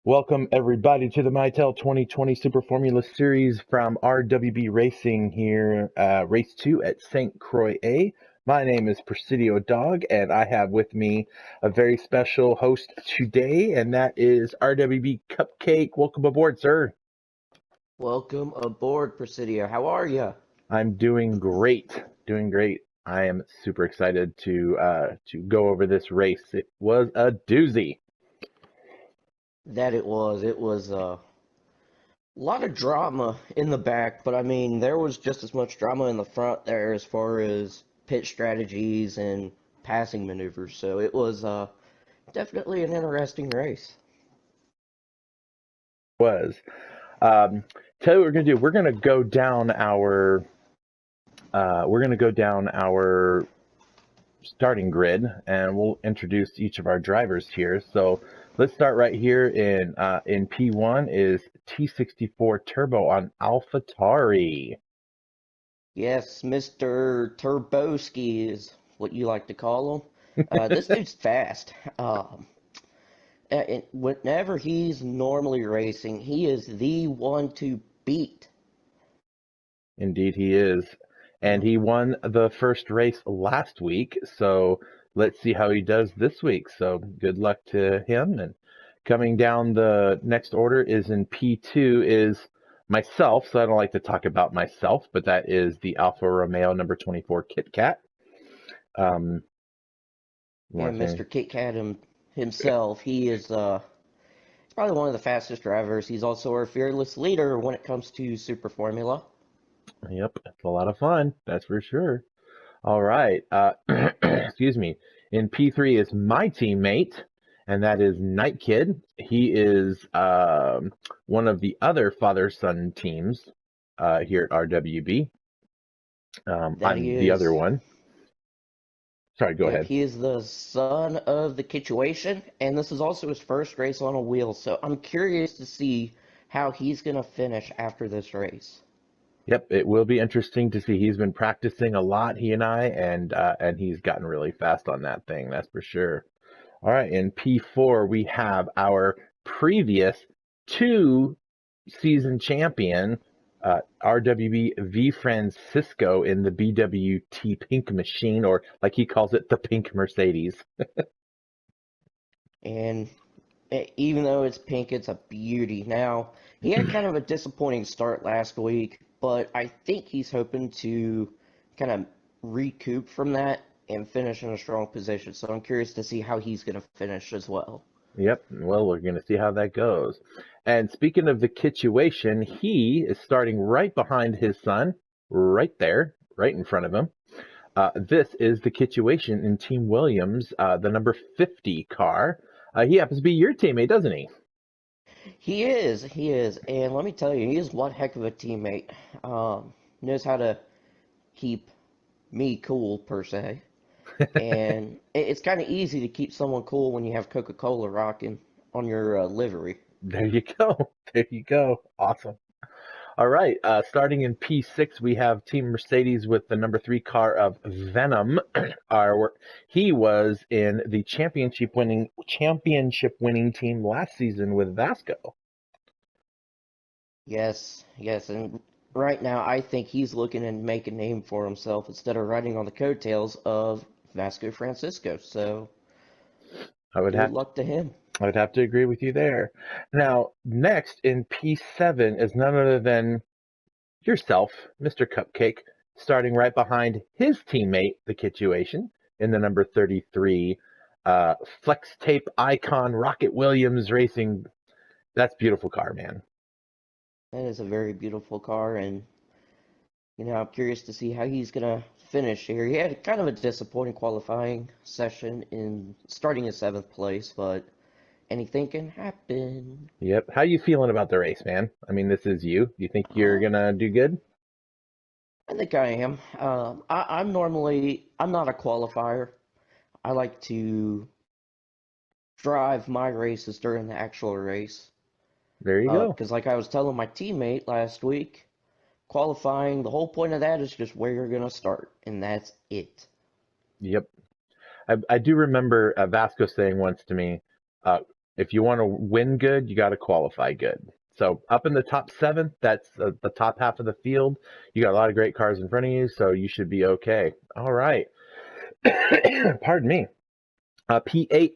Welcome everybody to the Mitel 2020 Super Formula Series from RWB Racing here, race 2 at St. Croix A. My name is Presidio Dog, and I have with me a very special host today, and that is RWB Cupcake. Welcome aboard, sir. Welcome aboard, Presidio. How are you? I'm doing great, doing great. I am super excited to go over this race. It was a doozy. That it was. It was a lot of drama in the back, but I mean, there was just as much drama in the front there as far as pit strategies and passing maneuvers. So it was definitely an interesting race. Was. Tell you what we're gonna do. We're gonna go down our starting grid, and we'll introduce each of our drivers here. So let's start right here in P1 is T64 Turbo on AlphaTauri. Yes, Mr. Turboski is what you like to call him. This dude's fast. And whenever he's normally racing, he is the one to beat. Indeed, he is. And he won the first race last week, so let's see how he does this week. So good luck to him. And coming down the next order is in P2 is myself, so I don't like to talk about myself, but that is the Alfa Romeo number 24 Kit Kat. Yeah, Mr. Kit Kat himself, he is he's probably one of the fastest drivers. He's also our fearless leader when it comes to Super Formula. Yep, it's a lot of fun, that's for sure. All right. Excuse me. In P3 is my teammate, and that is Night Kid. He is one of the other father-son teams here at RWB. That he I'm the other is. one. Sorry, go Yep, ahead. he is the son of the Situation, and this is also his first race on a wheel. So I'm curious to see how he's gonna finish after this race. Yep, it will be interesting to see. He's been practicing a lot, he and I, and he's gotten really fast on that thing, that's for sure. All right, in P4 we have our previous two-season champion, RWB V Francisco in the BWT Pink Machine, or like he calls it, the Pink Mercedes. And even though it's pink, it's a beauty. Now, he had kind of a disappointing start last week, but I think he's hoping to kind of recoup from that and finish in a strong position. So I'm curious to see how he's going to finish as well. Yep, well, we're going to see how that goes. And speaking of the situation, he is starting right behind his son, right there, right in front of him. This is the situation in Team Williams, the number 50 car. He happens to be your teammate, doesn't he? He is, and let me tell you, he is one heck of a teammate. Knows how to keep me cool per se, and it's kind of easy to keep someone cool when you have Coca-Cola rocking on your livery. There you go. There you go. Awesome. All right. Starting in P6, we have Team Mercedes with the number 3 car of Venom. He was in the championship winning team last season with Vasco. Yes, yes, and right now I think he's looking to make a name for himself instead of riding on the coattails of Vasco Francisco. So I would good have luck to him. I would have to agree with you there. Now, next in P7 is none other than yourself, Mr. Cupcake, starting right behind his teammate, the Situation, in the number 33 Flex Tape Icon Rocket Williams Racing. That's beautiful car, man. That is a very beautiful car, and I'm curious to see how he's gonna finish here. He had kind of a disappointing qualifying session in starting in seventh place, but anything can happen. Yep. How you feeling about the race, man? I mean, this is you. You think you're Um, gonna do good? I think I am. I'm not a qualifier. I like to drive my races during the actual race. There you go. Because, like I was telling my teammate last week, qualifying, the whole point of that is just where you're going to start, and that's it. Yep. I do remember Vasco saying once to me, If you want to win good, you got to qualify good. So up in the top seven, that's the top half of the field. You got a lot of great cars in front of you, so you should be okay. All right. Pardon me. P8,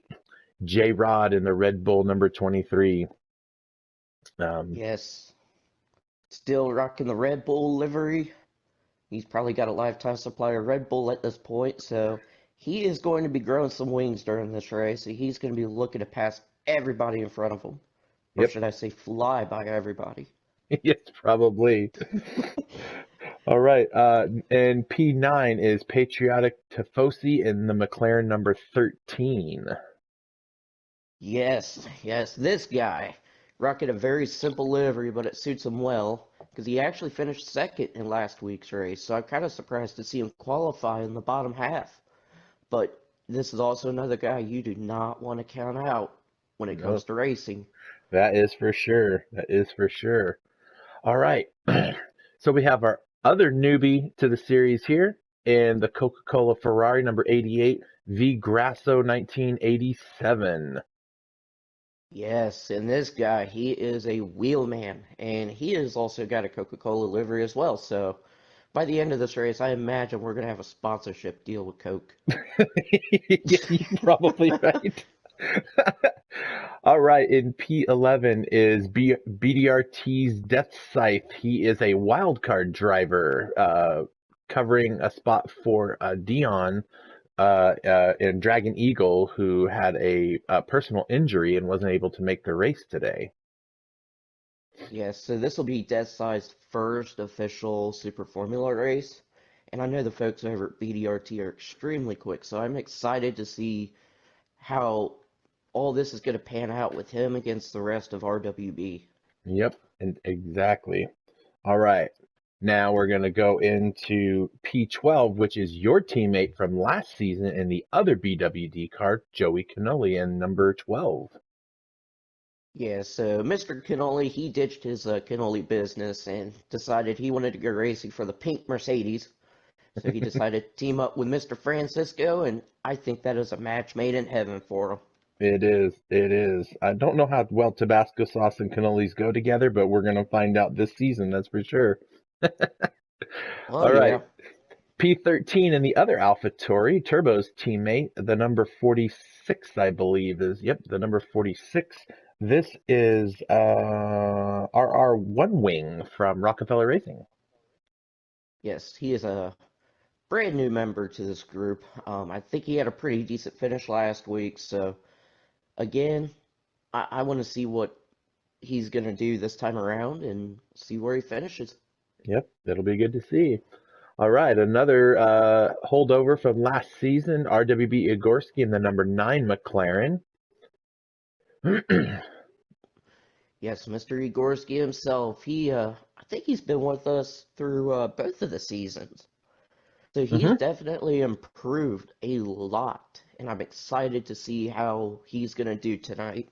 J Rod in the Red Bull number 23. Um, Yes, still rocking the Red Bull livery. He's probably got a lifetime supply of Red Bull at this point, so he is going to be growing some wings during this race. He's going to be looking to pass everybody in front of him. Or yep. should I say fly by everybody? Yes, probably. All right. And P9 is Patriotic Tifosi in the McLaren number 13. Yes, yes, this guy rocking a very simple livery, but it suits him well because he actually finished second in last week's race. So I'm kind of surprised to see him qualify in the bottom half. But this is also another guy you do not want to count out when it No, comes to racing. that is for sure. That is for sure. All right. So we have our other newbie to the series here in the Coca-Cola Ferrari number 88, V Grasso 1987. Yes, and this guy, he is a wheelman, and he has also got a Coca-Cola livery as well. So by the end of this race, I imagine we're going to have a sponsorship deal with Coke. Yeah, you're probably right. All right, in P11 is BDRT's Death Scythe. He is a wild card driver, covering a spot for Dion and Dragon Eagle, who had a personal injury and wasn't able to make the race today. Yes, so this will be Deathside's first official Super Formula race, and I know the folks over at BDRT are extremely quick, so I'm excited to see how all this is going to pan out with him against the rest of RWB. Yep, and exactly. All right. Now we're going to go into P12, which is your teammate from last season in the other BWD car, Joey Canoli, in number 12. Yeah, so Mr. Cannoli, he ditched his Cannoli business and decided he wanted to go racing for the pink Mercedes. So he decided to team up with Mr. Francisco, and I think that is a match made in heaven for him. It is. It is. I don't know how well Tabasco sauce and cannolis go together, but we're going to find out this season, that's for sure. Oh, All right. yeah. P13 and the other AlphaTauri, Turbo's teammate, the number 46, I believe, is, yep, the number 46. This is RR One Wing from Rockefeller Racing. Yes, he is a brand new member to this group. I think he had a pretty decent finish last week, so again, I want to see what he's going to do this time around and see where he finishes. Yep, it'll be good to see. All right, another holdover from last season, RWB Igorski in the number 9 McLaren. Yes, Mr. Igorski himself, I think he's been with us through both of the seasons. So he's Hmm. definitely improved a lot, and I'm excited to see how he's going to do tonight.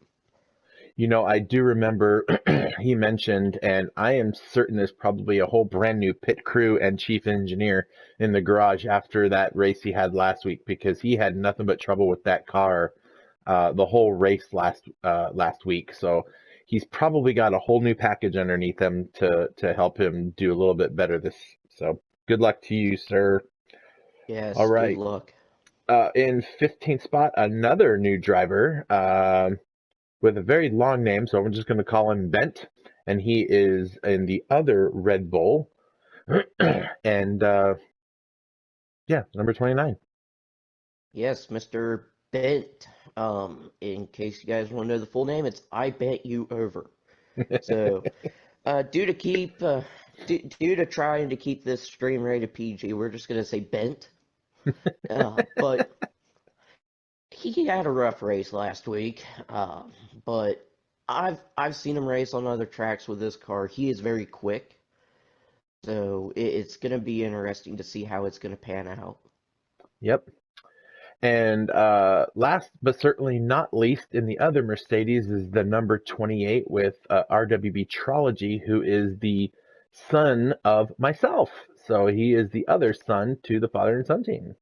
You know, I do remember he mentioned, and I am certain there's probably a whole brand new pit crew and chief engineer in the garage after that race he had last week because he had nothing but trouble with that car the whole race last week. So he's probably got a whole new package underneath him to help him do a little bit better this. So good luck to you, sir. All Yes, good right. luck. In 15th spot, another new driver. With a very long name, so I'm just going to call him Bent, and he is in the other Red Bull, and yeah, number 29. Yes, Mr. Bent. In case you guys want to know the full name, it's I Bet You Over. So, due to due to trying to keep this stream rated PG, we're just gonna say Bent. But he had a rough race last week. But I've seen him race on other tracks with this car. He is very quick, so it's gonna be interesting to see how it's gonna pan out. Yep. And last but certainly not least, in the other Mercedes is the number 28 with RWB Trology, who is the son of myself. So he is the other son to the father and son team.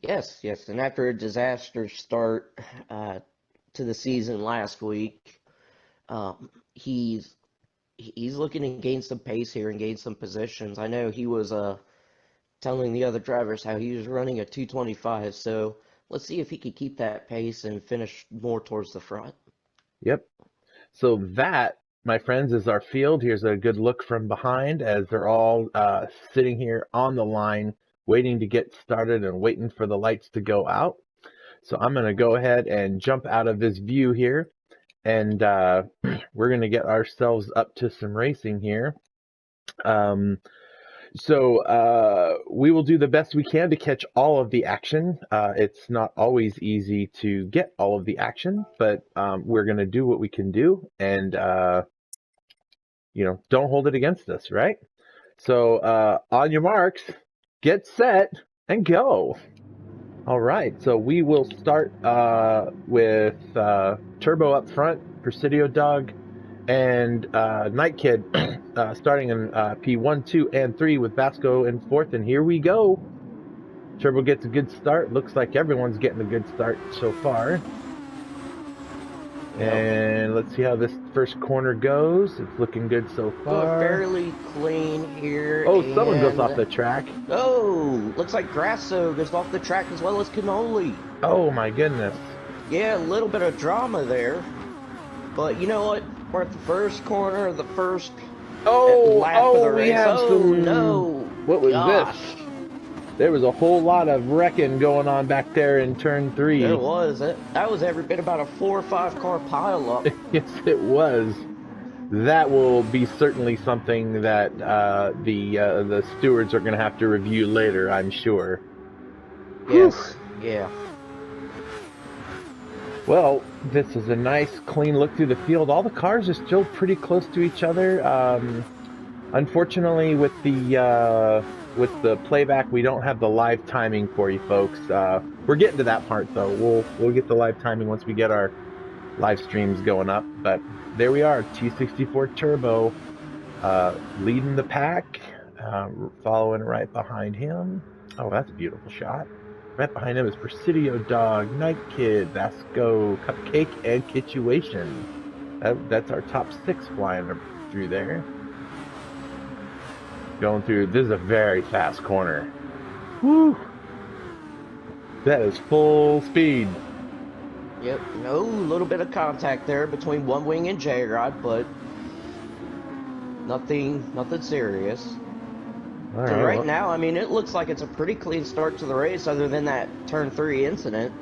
Yes, yes, and after a disaster start to the season last week. He's looking to gain some pace here and gain some positions. I know he was telling the other drivers how he was running a 225, so let's see if he could keep that pace and finish more towards the front. Yep. So that, my friends, is our field. Here's a good look from behind as they're all sitting here on the line, waiting to get started and waiting for the lights to go out. So I'm going to go ahead and jump out of this view here, and we're going to get ourselves up to some racing here. So we will do the best we can to catch all of the action. It's not always easy to get all of the action, but we're going to do what we can do, and don't hold it against us, right? So on your marks, get set, and go. All right, so we will start with Turbo up front, Presidio Dog, and Night Kid starting in P1, 2, and 3 with Vasco in 4th, and here we go. Turbo gets a good start. Looks like everyone's getting a good start so far. Yep. And let's see how this first corner goes. It's looking good so far. Fairly clean here. Oh, someone goes off the track. Oh, looks like Grasso goes off the track as well as Cannoli. Oh my goodness. Yeah, a little bit of drama there. But you know what? We're at the first corner of the first lap of the race. We have some... no. What was this? There was a whole lot of wrecking going on back there in turn 3. There was. That was every bit about a 4 or 5 car pileup. Yes, it was. That will be certainly something that the stewards are going to have to review later, I'm sure. Yes. Whew. Yeah. Well, this is a nice, clean look through the field. All the cars are still pretty close to each other. Unfortunately, with the playback, we don't have the live timing for you folks. We're getting to that part, though. We'll get the live timing once we get our live streams going up. But there we are, T64 Turbo leading the pack, following right behind him. Oh, that's a beautiful shot. Right behind him is Presidio Dog, Night Kid, Vasco, Cupcake, and Kituation. That's our top 6 flying through there. Going through, this is a very fast corner. Woo! That is full speed. Yep, no little bit of contact there between One Wing and J-Rod, but nothing serious. All right now, I mean, it looks like it's a pretty clean start to the race other than that turn 3 incident.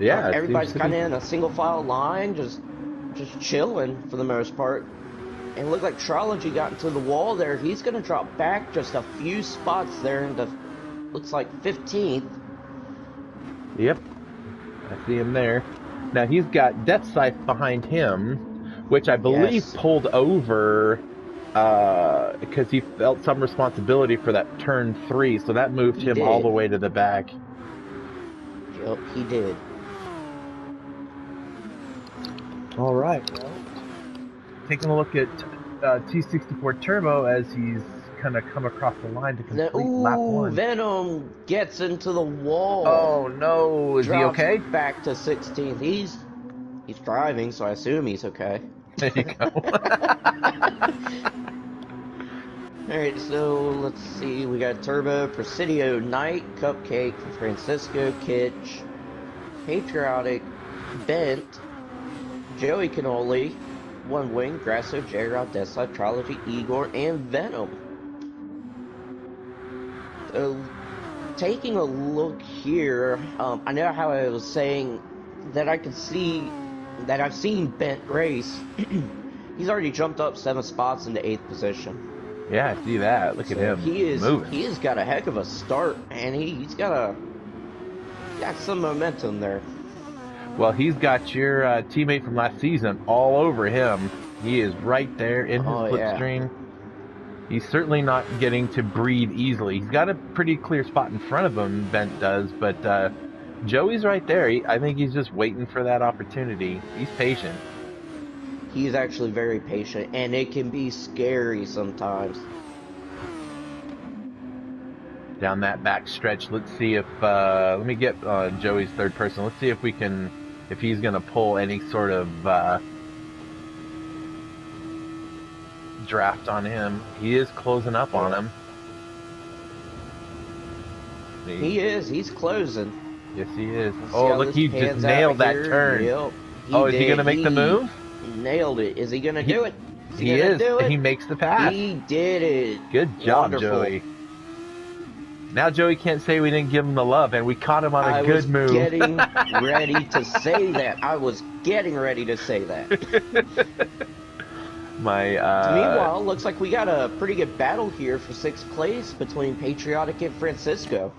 Yeah, everybody's kind of in a single file line, just chilling for the most part. And it looked like Trology got into the wall there. He's going to drop back just a few spots there into, looks like 15th. Yep, I see him there. Now he's got Death Scythe behind him, which I believe pulled over because he felt some responsibility for that turn 3, so that moved him all the way to the back. Yep, he did. All right. Well, taking a look at T64 Turbo as he's kind of come across the line to complete lap 1. Venom gets into the wall. Oh no, is he okay? Back to 16th. He's driving, so I assume he's okay. There you go. Alright, so let's see. We got Turbo, Presidio, Knight, Cupcake, Francisco, Kitch, Patriotic, Bent, Joey Cannoli, One Wing, Grasso, J-Rod, Deathside, Trology, Igor, and Venom. So, taking a look here, I know how I was saying that I could see that I've seen Bent race. He's already jumped up 7 spots into 8th position. Yeah, I see that. Look at him. He moving. He has got a heck of a start, and he's got some momentum there. Well, he's got your teammate from last season all over him. He is right there in his slipstream. Yeah. He's certainly not getting to breathe easily. He's got a pretty clear spot in front of him, Bent does, but Joey's right there. I think he's just waiting for that opportunity. He's patient. He's actually very patient, and it can be scary sometimes. Down that back stretch, let's see if let me get Joey's third person. Let's see if if he's going to pull any sort of draft on him. He is closing up on him. He is. He's closing. Yes, he is. Let's oh, look, he just nailed that turn. Yep, is he going to make the move? Nailed it. Is he going to do it? He is. He makes the pass. He did it. Good job, Wonderful. Joey. Now Joey can't say we didn't give him the love, and we caught him on a good move. I was getting ready to say that. I was getting ready to say that. Meanwhile, looks like we got a pretty good battle here for 6th place between Patriotic and Francisco.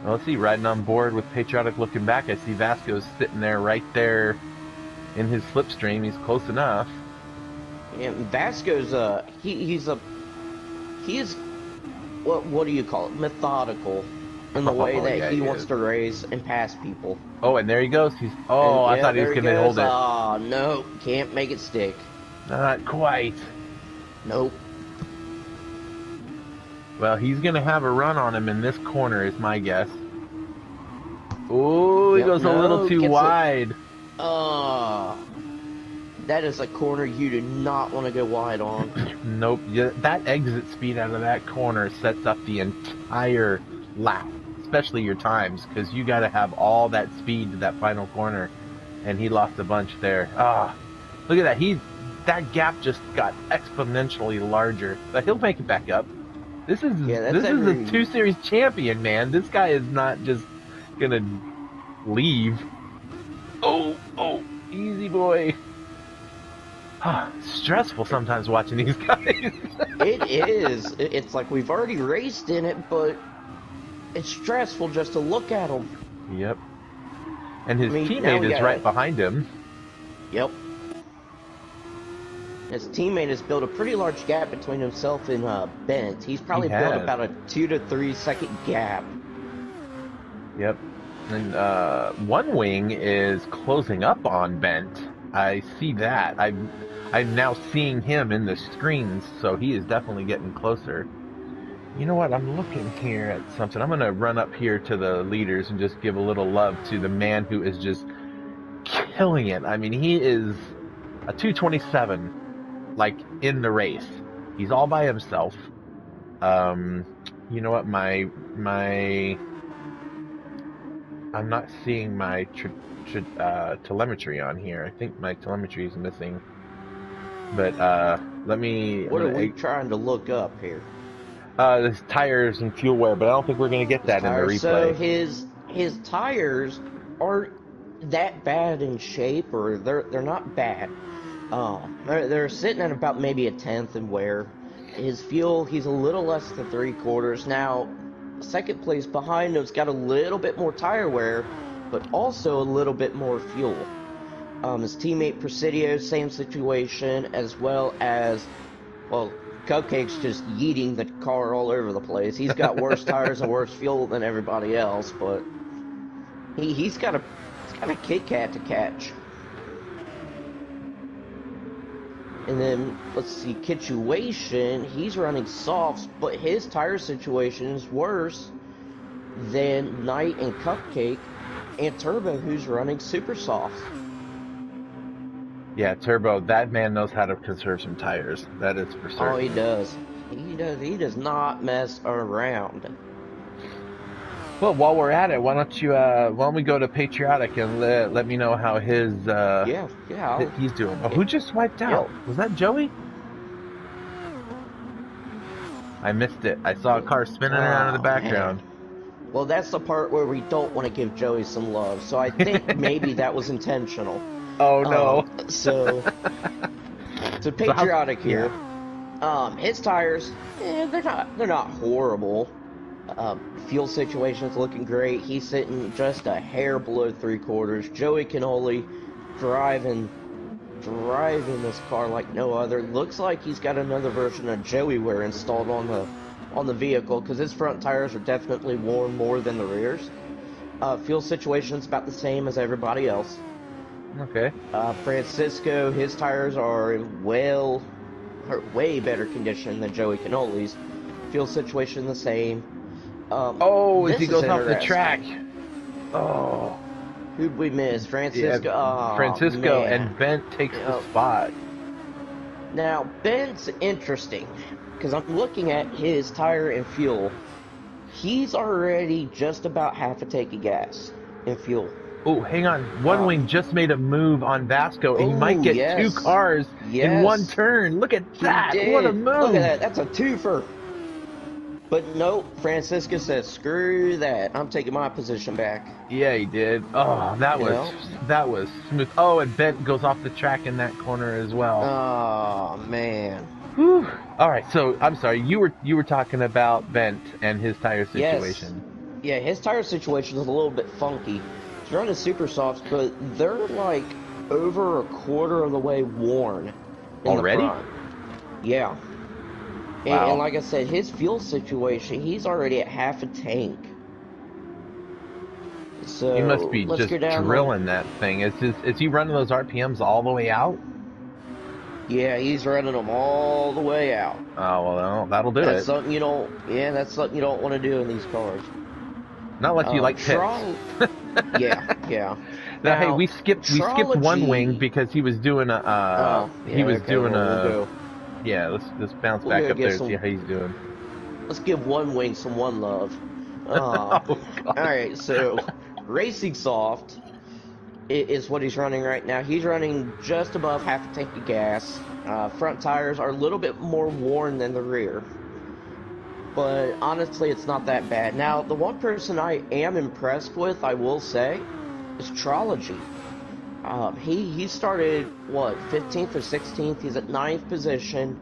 Well, let's see, riding on board with Patriotic looking back. I see Vasco's sitting there right there in his slipstream. He's close enough. Yeah, Vasco's he is what do you call it? Methodical in the way that he wants to race and pass people. Oh, and there he goes. I thought he was going to hold it. Oh, no, can't make it stick. Not quite. Nope. Well, he's going to have a run on him in this corner, is my guess. Oh, he goes a little too wide. That is a corner you do not want to go wide on. Nope. That exit speed out of that corner sets up the entire lap, especially your times, because you got to have all that speed to that final corner, and he lost a bunch there. Look at that. That gap just got exponentially larger, but he'll make it back up. This is a 2 Series champion, man. This guy is not just gonna leave. Oh, easy boy. Stressful sometimes watching these guys. It is. It's like we've already raced in it, but it's stressful just to look at him. Yep. And his teammate is right behind him. Yep. His teammate has built a pretty large gap between himself and Bent. He's probably built about a 2 to 3 second gap. Yep. And One Wing is closing up on Bent. I see that. I'm now seeing him in the screens, so he is definitely getting closer. You know what? I'm looking here at something. I'm going to run up here to the leaders and just give a little love to the man who is just killing it. I mean, he is a 227, like, in the race. He's all by himself. You know what? I'm not seeing my telemetry on here. I think my telemetry is missing. But let me... What are we trying to look up here? His tires and fuel wear, but I don't think we're going to get that in the replay. So his tires aren't that bad in shape, or they're not bad. They're sitting at about maybe a 10th in wear. His fuel, he's a little less than 3/4. Now, 2nd place behind him's got a little bit more tire wear, but also a little bit more fuel. His teammate Presidio, same situation, as well as, well, Cupcake's just yeeting the car all over the place. He's got worse tires and worse fuel than everybody else, but he's got a Kit Kat to catch. And then, let's see, Kituation, he's running softs, but his tire situation is worse than Knight and Cupcake and Turbo, who's running super softs. Yeah, Turbo, that man knows how to conserve some tires. That is for certain. Oh, he does. He does not mess around. Well, while we're at it, why don't we go to Patriotic and let me know how his he's doing. Oh, who just swiped out? Yep. Was that Joey? I missed it. I saw a car spinning around in the background. Man. Well, that's the part where we don't want to give Joey some love. So I think maybe that was intentional. Oh no. So Patriotic here. His tires, they're not horrible. Fuel situation's looking great. He's sitting just a hair below 3/4. Joey Canoli driving this car like no other. Looks like he's got another version of Joey wear installed on the vehicle, because his front tires are definitely worn more than the rears. Fuel situation's about the same as everybody else. Okay. Francisco, his tires are in way better condition than Joey Canoli's. Fuel situation the same. As he goes off the track. Oh. Who'd we miss? Yeah, Francisco. Oh, Francisco man. and Bent takes the Yep. spot. Now, Ben's interesting because I'm looking at his tire and fuel. He's already just about half a tank of gas in fuel. Oh, hang on. One Um, Wing just made a move on Vasco, and he might oh, get two yes. cars in one Yes, turn. Look at he that. What a did. Look at move. that. That's a twofer. But nope, Francisco says, screw that. I'm taking my position back. Yeah, he did. Oh, Yep. that was smooth. Oh, and Bent goes off the track in that corner as well. Oh, man. Whew. All right, so I'm sorry. You were talking about Bent and his tire Yes. situation. Yeah, his tire situation is a little bit funky. He's running super softs, but they're like over a quarter of the way worn in Already? the front. Yeah. Wow. And like I said, his fuel situation, he's already at half a tank. So He must be let's just go down drilling that thing. Is he running those RPMs all the way out? Yeah, he's running them all the way out. Oh well, that'll do That's it. something you don't. Yeah, that's something you don't want to do in these cars. Not unless you like pits. Yeah. Now, hey, Now, we skipped Trology- one wing because he was doing a yeah. Let's bounce We'll back go up get there and some- see how he's doing. Let's give one wing some one love. Oh, God. Alright, so Racing Soft is what he's running right now. He's running just above half a tank of gas. Front tires are a little bit more worn than the rear. But honestly, it's not that bad. Now, the one person I am impressed with, I will say, is Trology. He started, 15th or 16th? He's at 9th position.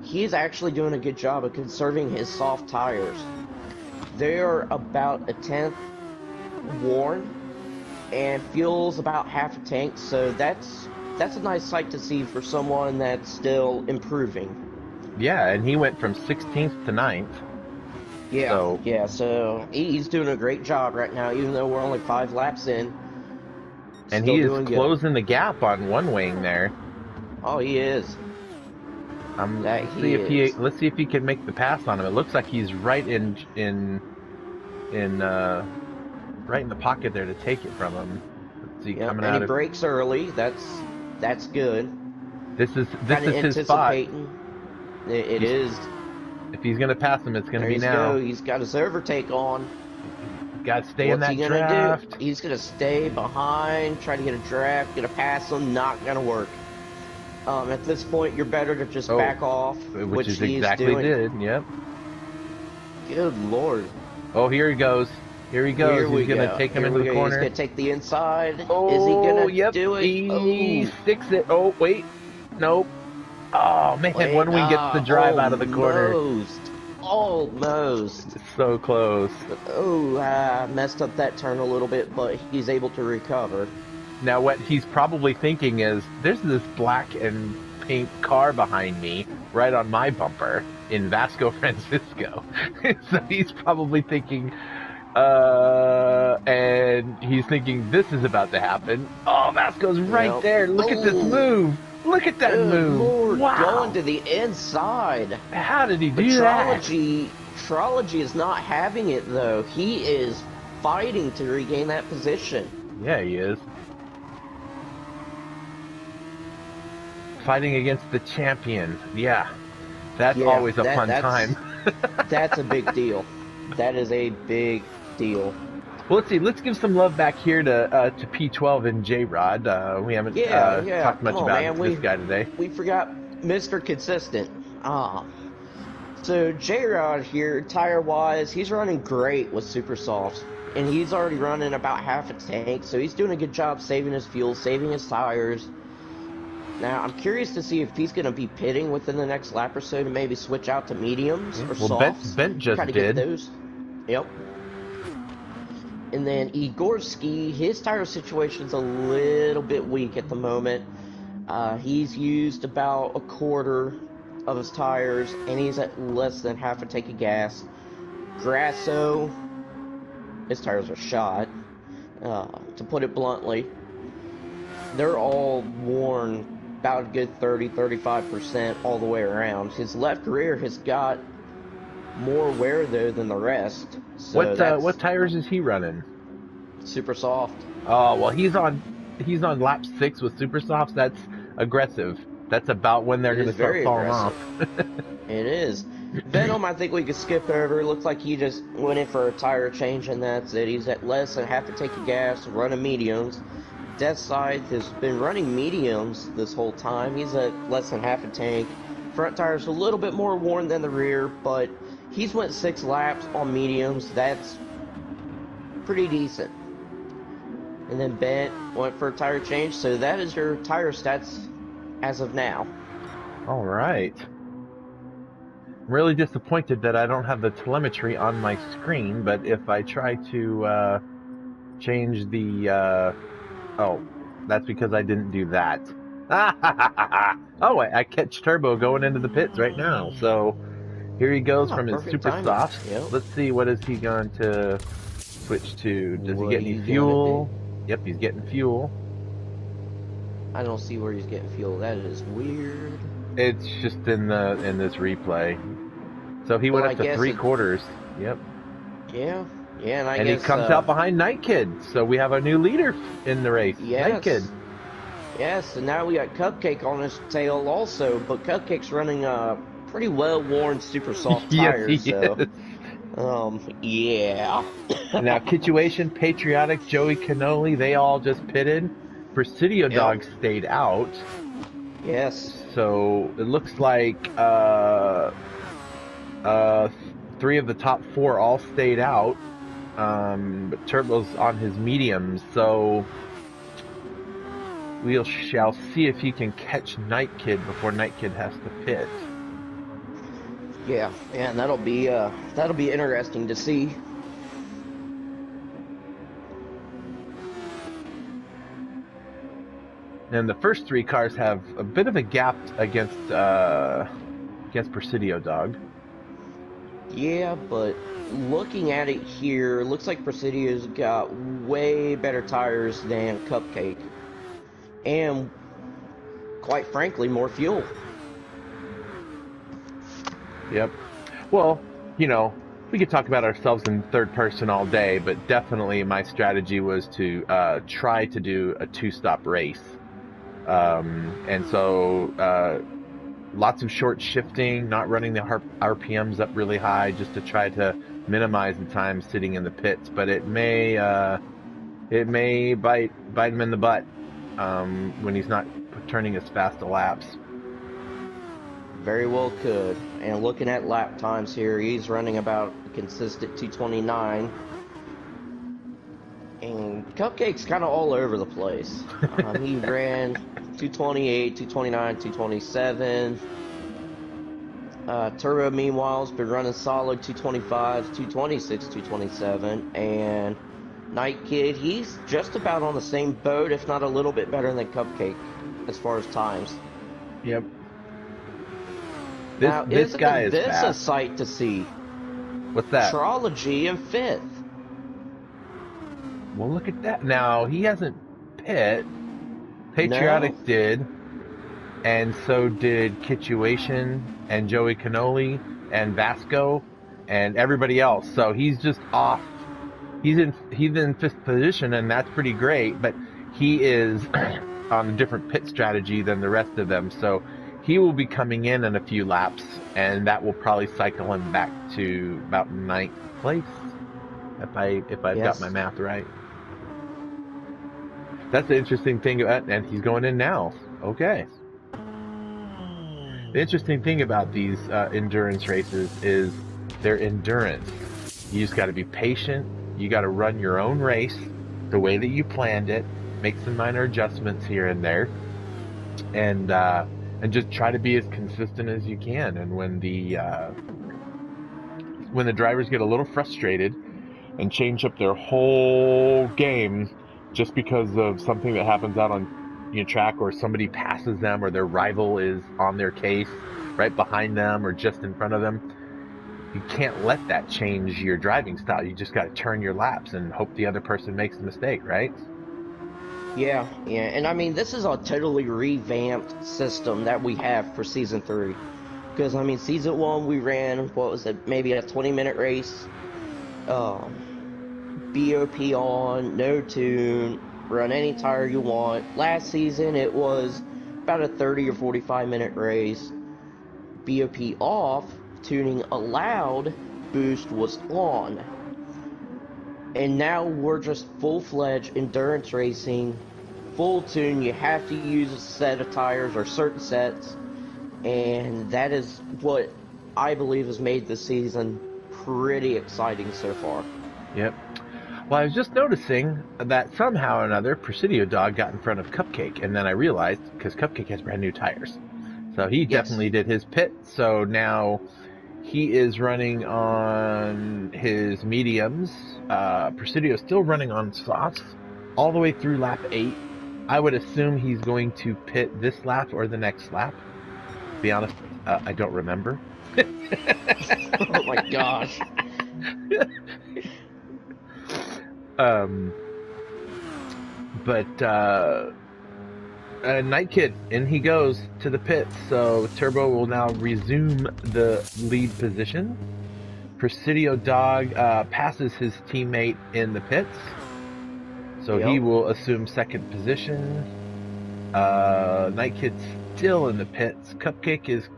He's actually doing a good job of conserving his soft tires. They're about a 10th worn, and fuel's about half a tank, so that's a nice sight to see for someone that's still improving. Yeah, and he went from 16th to 9th. So he's doing a great job right now, even though we're only 5 laps in. And Still he is doing closing the gap on one wing there. Oh, he is. Let's see if he can make the pass on him. It looks like he's right in right in the pocket there to take it from him. Let's see, coming out and he of brakes early. That's good. this is Kinda his spot. It is. If he's gonna pass him, it's gonna be now. He's got his overtake on. Got to stay in that What's he gonna draft. do? He's gonna stay behind, try to get a draft, gonna pass him. Not gonna work. At this point, you're better to just back off, which is he's exactly doing. did. Yep. Good lord. Oh, here he goes. Here he goes. He's gonna take him into the corner. He's gonna take the inside. Oh, is he gonna yep. do it? He sticks it. Oh, wait. Nope. Oh man, one wing gets the drive out of the corner. Almost. So close. Messed up that turn a little bit, but he's able to recover. Now what he's probably thinking is, there's this black and pink car behind me, right on my bumper, in Vasco Francisco. So he's probably thinking, and he's thinking this is about to happen. Oh, Vasco's right there. Look at this move. Look at that move. Lord, wow. Going to the inside. How did he do that? Trology is not having it, though. He is fighting to regain that position. Yeah, he is. Fighting against the champion. Yeah. That's always a fun time. That's a big deal. That is a big deal. Well, let's see. Let's give some love back here to P12 and J-Rod. We haven't talked much about this guy today. We forgot Mr. Consistent. So J-Rod here, tire-wise, he's running great with Super Softs. And he's already running about half a tank, so he's doing a good job saving his fuel, saving his tires. Now, I'm curious to see if he's going to be pitting within the next lap or so to maybe switch out to mediums or softs. Bent just try to did. Get those. Yep. And then Igorski, his tire situation's a little bit weak at the moment. He's used about a quarter of his tires, and he's at less than half a tank of gas. Grasso, his tires are shot, to put it bluntly. They're all worn about a good 30-35% all the way around. His left rear has got more wear, though, than the rest. So what tires is he running? Super soft. Oh well, he's on lap 6 with super softs. That's aggressive. That's about when they're It going is to start very falling off. aggressive. It is. Venom, I think we could skip over. Looks like he just went in for a tire change, and that's it. He's at less than half a tank of gas, running mediums. Death Scythe has been running mediums this whole time. He's at less than half a tank. Front tire's a little bit more worn than the rear, but he's went 6 laps on mediums. That's pretty decent. And then Bent went for a tire change, so that is your tire stats as of now. All right. I'm really disappointed that I don't have the telemetry on my screen, but if I try to change the oh, that's because I didn't do that. Oh, I catch Turbo going into the pits right now. So here he goes Ah, from his perfect super timing. soft. Yep. Let's see, what is he going to switch to? Does he What get are any you gonna fuel? do? Yep, he's getting fuel. I don't see where he's getting fuel. That is weird. It's just in this replay. So he Well, went I up to guess three it. quarters. Yep. Yeah. Yeah, and I And he guess. comes out behind Night Kid. So we have a new leader in the race. Night Kid. Yes. Yes, and now we got Cupcake on his tail also, but Cupcake's running a pretty well-worn super soft Yes, he tires, so is. yeah. Now, Kituation, Patriotic, Joey Cannoli, they all just pitted. Presidio Yep. Dog stayed out. Yes. So it looks like 3 of the top 4 all stayed out. But Turbo's on his mediums, so we shall see if he can catch Night Kid before Night Kid has to pit. Yeah, and that'll be interesting to see. And the first 3 cars have a bit of a gap against Presidio Dog. Yeah, but looking at it here, looks like Presidio's got way better tires than Cupcake. And, quite frankly, more fuel. Yep. Well, we could talk about ourselves in third person all day, but definitely my strategy was to try to do a 2-stop race. And so lots of short shifting, not running the RPMs up really high, just to try to minimize the time sitting in the pits. But it may bite him in the butt when he's not turning as fast a laps. Very well could. And looking at lap times here, he's running about a consistent 229. And Cupcake's kind of all over the place. He ran 228, 229, 227. Turbo, meanwhile, has been running solid 225, 226, 227. And Night Kid, he's just about on the same boat, if not a little bit better than Cupcake as far as times. Yep. This guy is this fast. a sight to see? What's that? Trology in 5th. Well, look at that. Now, he hasn't pit. Patriotic did. And so did Kituation and Joey Cannoli and Vasco and everybody else. So he's just off. He's in 5th position, and that's pretty great. But he is on a different pit strategy than the rest of them. So he will be coming in a few laps, and that will probably cycle him back to about 9th place, if I've got my math right. That's the interesting thing, and he's going in now. Okay. The interesting thing about these endurance races is their endurance. You just got to be patient. You got to run your own race the way that you planned it. Make some minor adjustments here and there, and just try to be as consistent as you can. And when the drivers get a little frustrated and change up their whole game just because of something that happens out on track, or somebody passes them, or their rival is on their case right behind them or just in front of them, you can't let that change your driving style. You just got to turn your laps and hope the other person makes a mistake, right? Yeah, and I mean, this is a totally revamped system that we have for Season 3. Because, I mean, Season 1 we ran, maybe a 20-minute race. BOP on, no tune, run any tire you want. Last season it was about a 30 or 45 minute race. BOP off, tuning allowed, boost was on. And now we're just full-fledged endurance racing, full tune. You have to use a set of tires or certain sets, and that is what I believe has made this season pretty exciting so far. Yep. Well, I was just noticing that somehow or another, Presidio Dog got in front of Cupcake, and then I realized, because Cupcake has brand new tires. So he definitely did his pit, so now he is running on his mediums. Presidio's still running on softs all the way through lap 8. I would assume he's going to pit this lap or the next lap. To be honest, I don't remember. Oh my gosh. Night Kid, in he goes to the pit. So Turbo will now resume the lead position. Presidio Dog passes his teammate in the pits, so he will assume second position. Night Kid's still in the pits. Cupcake is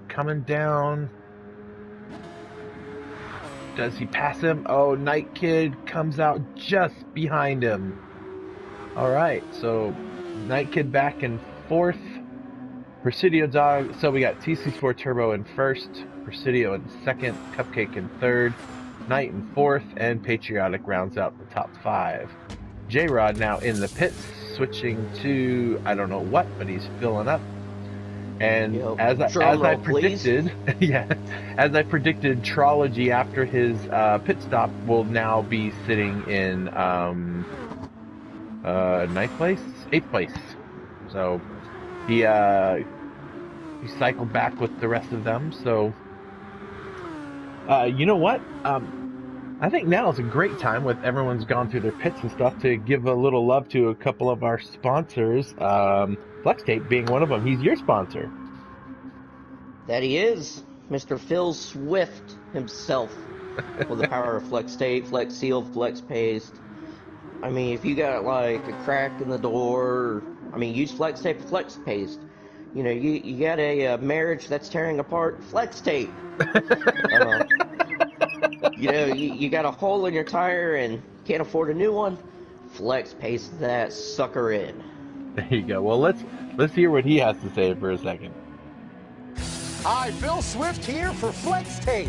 coming down. Does he pass him? Oh, Night Kid comes out just behind him. All right, so Night Kid back in fourth. Presidio Dog. So we got TC4 Turbo in first, Presidio in second, Cupcake in third, Night in fourth, and Patriotic rounds out the top 5. J-Rod now in the pits, switching to I don't know what, but he's filling up. And as I predicted, as I predicted, Trology after his pit stop will now be sitting in 9th place, 8th place. So he cycled back with the rest of them. So you know what? I think now is a great time, with everyone's gone through their pits and stuff, to give a little love to a couple of our sponsors. Flex Tape being one of them. He's your sponsor. That he is. Mr. Phil Swift himself. With the power of Flex Tape, Flex Seal, Flex Paste. I mean, if you got like a crack in the door, I mean, use Flex Tape, Flex Paste. You know, you got a marriage that's tearing apart, Flex Tape. You know, you got a hole in your tire and can't afford a new one, Flex Paste that sucker in. There you go. Well, let's hear what he has to say for a second. Hi, Phil Swift here for Flex Tape.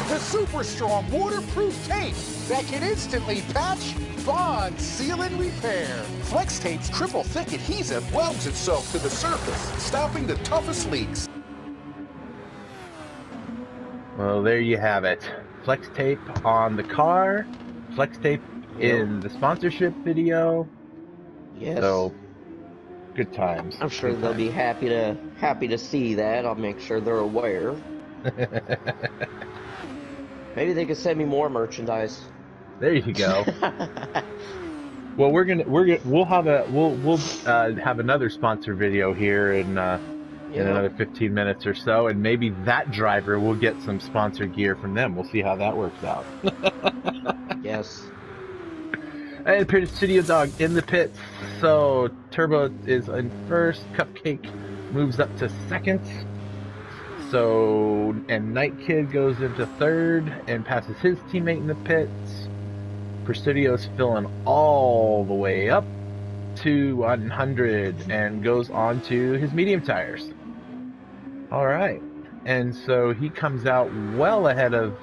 The super strong waterproof tape that can instantly patch, bond, seal, and repair. Flex Tape's triple thick adhesive welds itself to the surface, stopping the toughest leaks. Well, there you have it. Flex Tape on the car, Flex Tape in the sponsorship video. Yes. So, good times. I'm sure they'll be happy to see that. I'll make sure they're aware. Maybe they could send me more merchandise. There you go. Well, we'll have another sponsor video here in another 15 minutes or so, and maybe that driver will get some sponsor gear from them. We'll see how that works out. Yes. And Presidio Dog in the pits. So Turbo is in first. Cupcake moves up to second. So, and Night Kid goes into third and passes his teammate in the pits. Presidio's filling all the way up to 100 and goes on to his medium tires. All right. And so he comes out well ahead of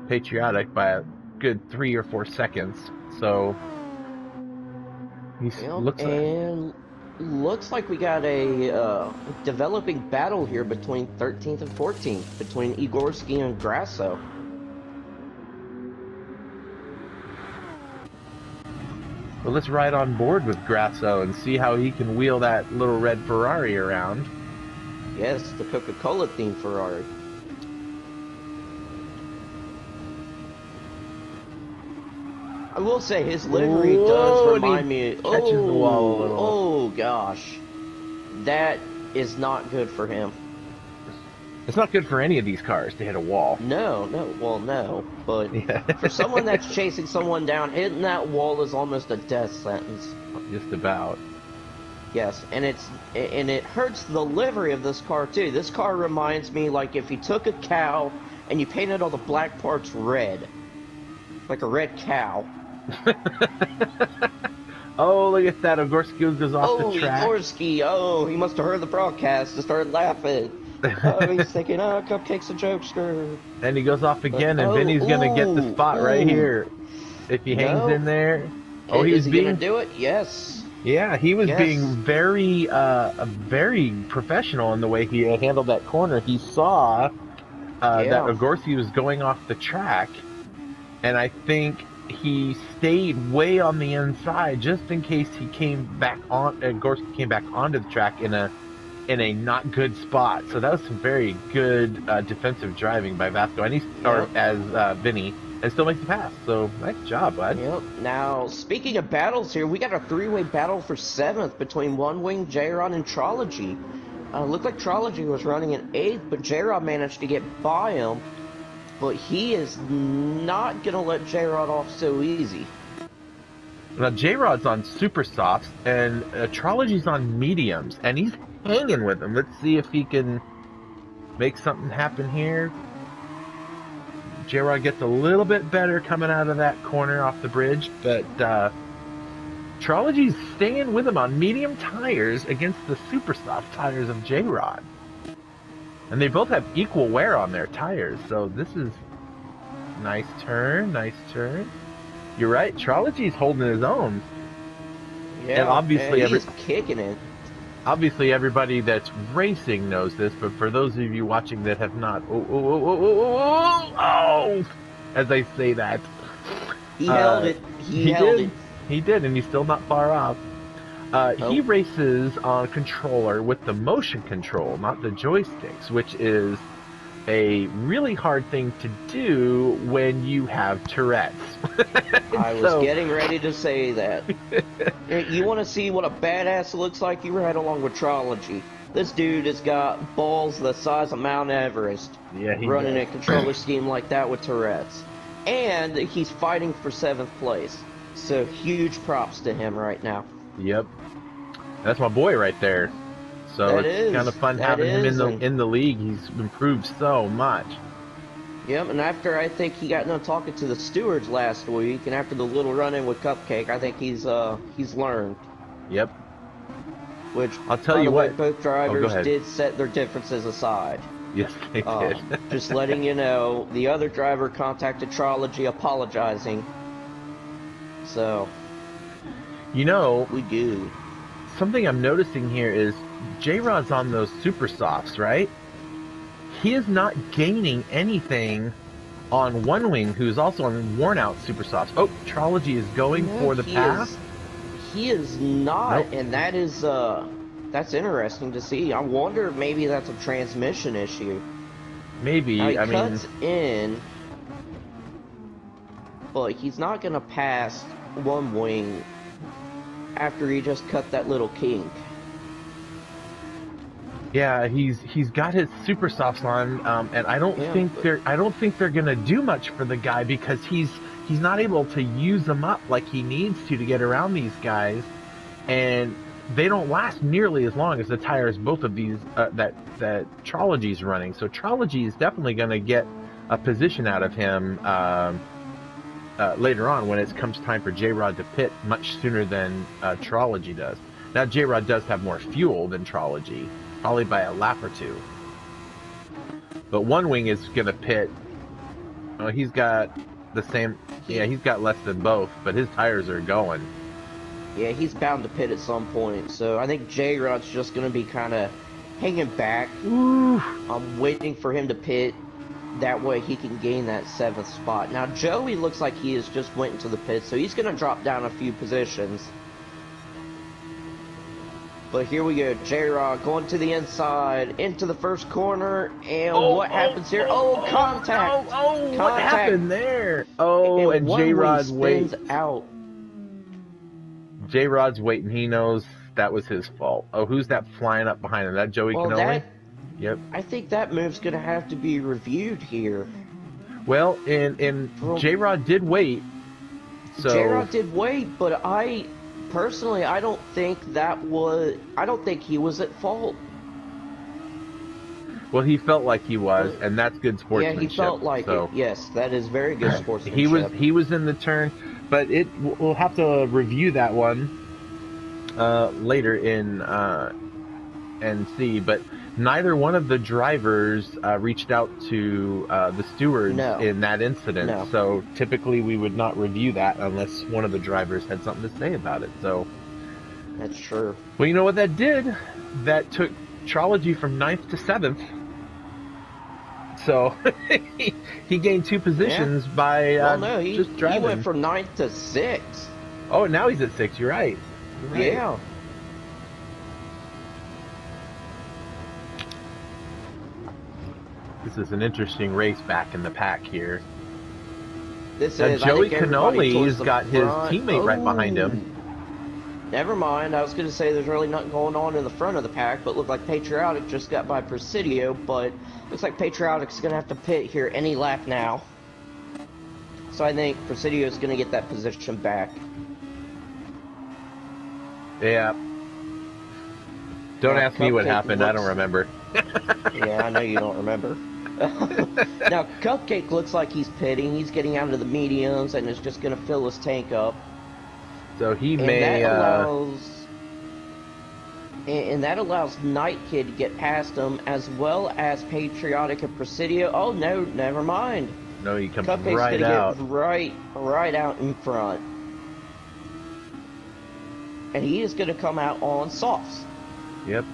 Patriotic by a good 3 or 4 seconds. So looks like we got a developing battle here between 13th and 14th, between Igorski and Grasso. Well, let's ride on board with Grasso and see how he can wheel that little red Ferrari around. Yes, the Coca-Cola themed Ferrari. I will say his livery does remind me. Catches the wall a little. Oh gosh, that is not good for him. It's not good for any of these cars to hit a wall. No, well, no. But Yeah. for someone that's chasing someone down, hitting that wall is almost a death sentence. Just about. Yes, and it hurts the livery of this car too. This car reminds me like if you took a cow and you painted all the black parts red, like a red cow. Oh, look at that! Ogorski goes off Oh, the track. Igorski! Oh, he must have heard the broadcast and started laughing. Oh, he's thinking, oh, Cupcake's a jokester. And he goes off again, and Vinny's gonna get the spot right here. If he hangs in there. Oh, is he gonna do it? Yes. Yeah, he was being very professional in the way he handled that corner. He saw that Ogorski was going off the track, and I think he stayed way on the inside just in case he came back on. Ogorski came back onto the track in a not good spot. So that was some very good defensive driving by Vasco, and Vinny. And still makes the pass, so nice job, bud. Yep. Now, speaking of battles here, we got a three-way battle for 7th between One Wing, J-Rod, and Trology. Looked like Trology was running in 8th, but J-Rod managed to get by him. But he is not going to let J-Rod off so easy. Now, J-Rod's on super softs, and Trology's on mediums, and he's hanging with him. Let's see if he can make something happen here. J-Rod gets a little bit better coming out of that corner off the bridge, but Trology's staying with him on medium tires against the super soft tires of J-Rod. And they both have equal wear on their tires, so this is nice turn. You're right, Trology's holding his own. Yeah, and obviously he's kicking it. Obviously, everybody that's racing knows this, but for those of you watching that have not, as I say that, he held it. He held it. He did, and he's still not far off. He races on controller with the motion control, not the joysticks, which is a really hard thing to do when you have Tourette's. I was getting ready to say that. You want to see what a badass looks like? You ride along with Trology. This dude has got balls the size of Mount Everest. Yeah, running a controller scheme like that with Tourette's. And he's fighting for 7th place. So huge props to him right now. Yep. That's my boy right there. So it's kind of fun having him in the league. He's improved so much. Yep, and after I think he got done talking to the stewards last week, and after the little run-in with Cupcake, I think he's learned. Yep. Which I'll tell you what, both drivers did set their differences aside. Yes, they did. Just letting you know, the other driver contacted Trology apologizing. So, you know, we good. Something I'm noticing here is J-Rod's on those super softs, right? He is not gaining anything on One Wing, who's also on worn out super softs. Oh, Trology is going for the pass. He is not, and that is that's interesting to see. I wonder if maybe that's a transmission issue. Maybe. Now, he cuts in, but he's not gonna pass One Wing after he just cut that little kink. Yeah, he's got his super softs on, and I don't think they're gonna do much for the guy because he's not able to use them up like he needs to get around these guys, and they don't last nearly as long as the tires both of these that Trology's running. So Trology is definitely gonna get a position out of him later on when it comes time for J-Rod to pit much sooner than Trology does. Now J-Rod does have more fuel than Trology. Probably by a lap or two. But One Wing is going to pit. Oh, he's got the same. Yeah, he's got less than both, but his tires are going. Yeah, he's bound to pit at some point. So I think J-Rod's just going to be kind of hanging back. I'm waiting for him to pit. That way he can gain that 7th spot. Now Joey looks like he has just went into the pit, so he's going to drop down a few positions. But here we go, J-Rod going to the inside, into the first corner, and what happens here? Contact! Contact. What happened there? And J-Rod waits. Out. J-Rod's waiting, he knows that was his fault. Oh, who's that flying up behind him? That Joey Canoli? Yep. I think that move's going to have to be reviewed here. Well, and J-Rod did wait. So J-Rod did wait, but I personally, I don't think he was at fault. well, he felt like he was, and that's good Yeah, sportsmanship. he felt like so. it. Yes, that is very good sportsmanship. He was in the turn, but we'll have to review that one later in and see. But neither one of the drivers reached out to the stewards in that incident. No. So typically we would not review that unless one of the drivers had something to say about it. So that's true. Well, you know what that did? That took Trology from 9th to 7th. So he gained 2 positions by just driving. He went from 9th to 6th. Oh, now he's at 6. You're right. Yeah. This is an interesting race back in the pack here. Joey Cannoli's got his teammate right behind him. Never mind. I was going to say there's really nothing going on in the front of the pack, but looked like Patriotic just got by Presidio, but looks like Patriotic's going to have to pit here any lap now. So I think Presidio's going to get that position back. Yeah. Don't ask me what happened. I don't remember. Yeah, I know you don't remember. Now, Cupcake looks like he's pitting. He's getting out of the mediums and is just going to fill his tank up. So he and may... that allows Night Kid to get past him, as well as Patriotic and Presidio. Oh, no, never mind. No, he comes Cupcake's right out. Get right out in front. And he is going to come out on softs. Yep.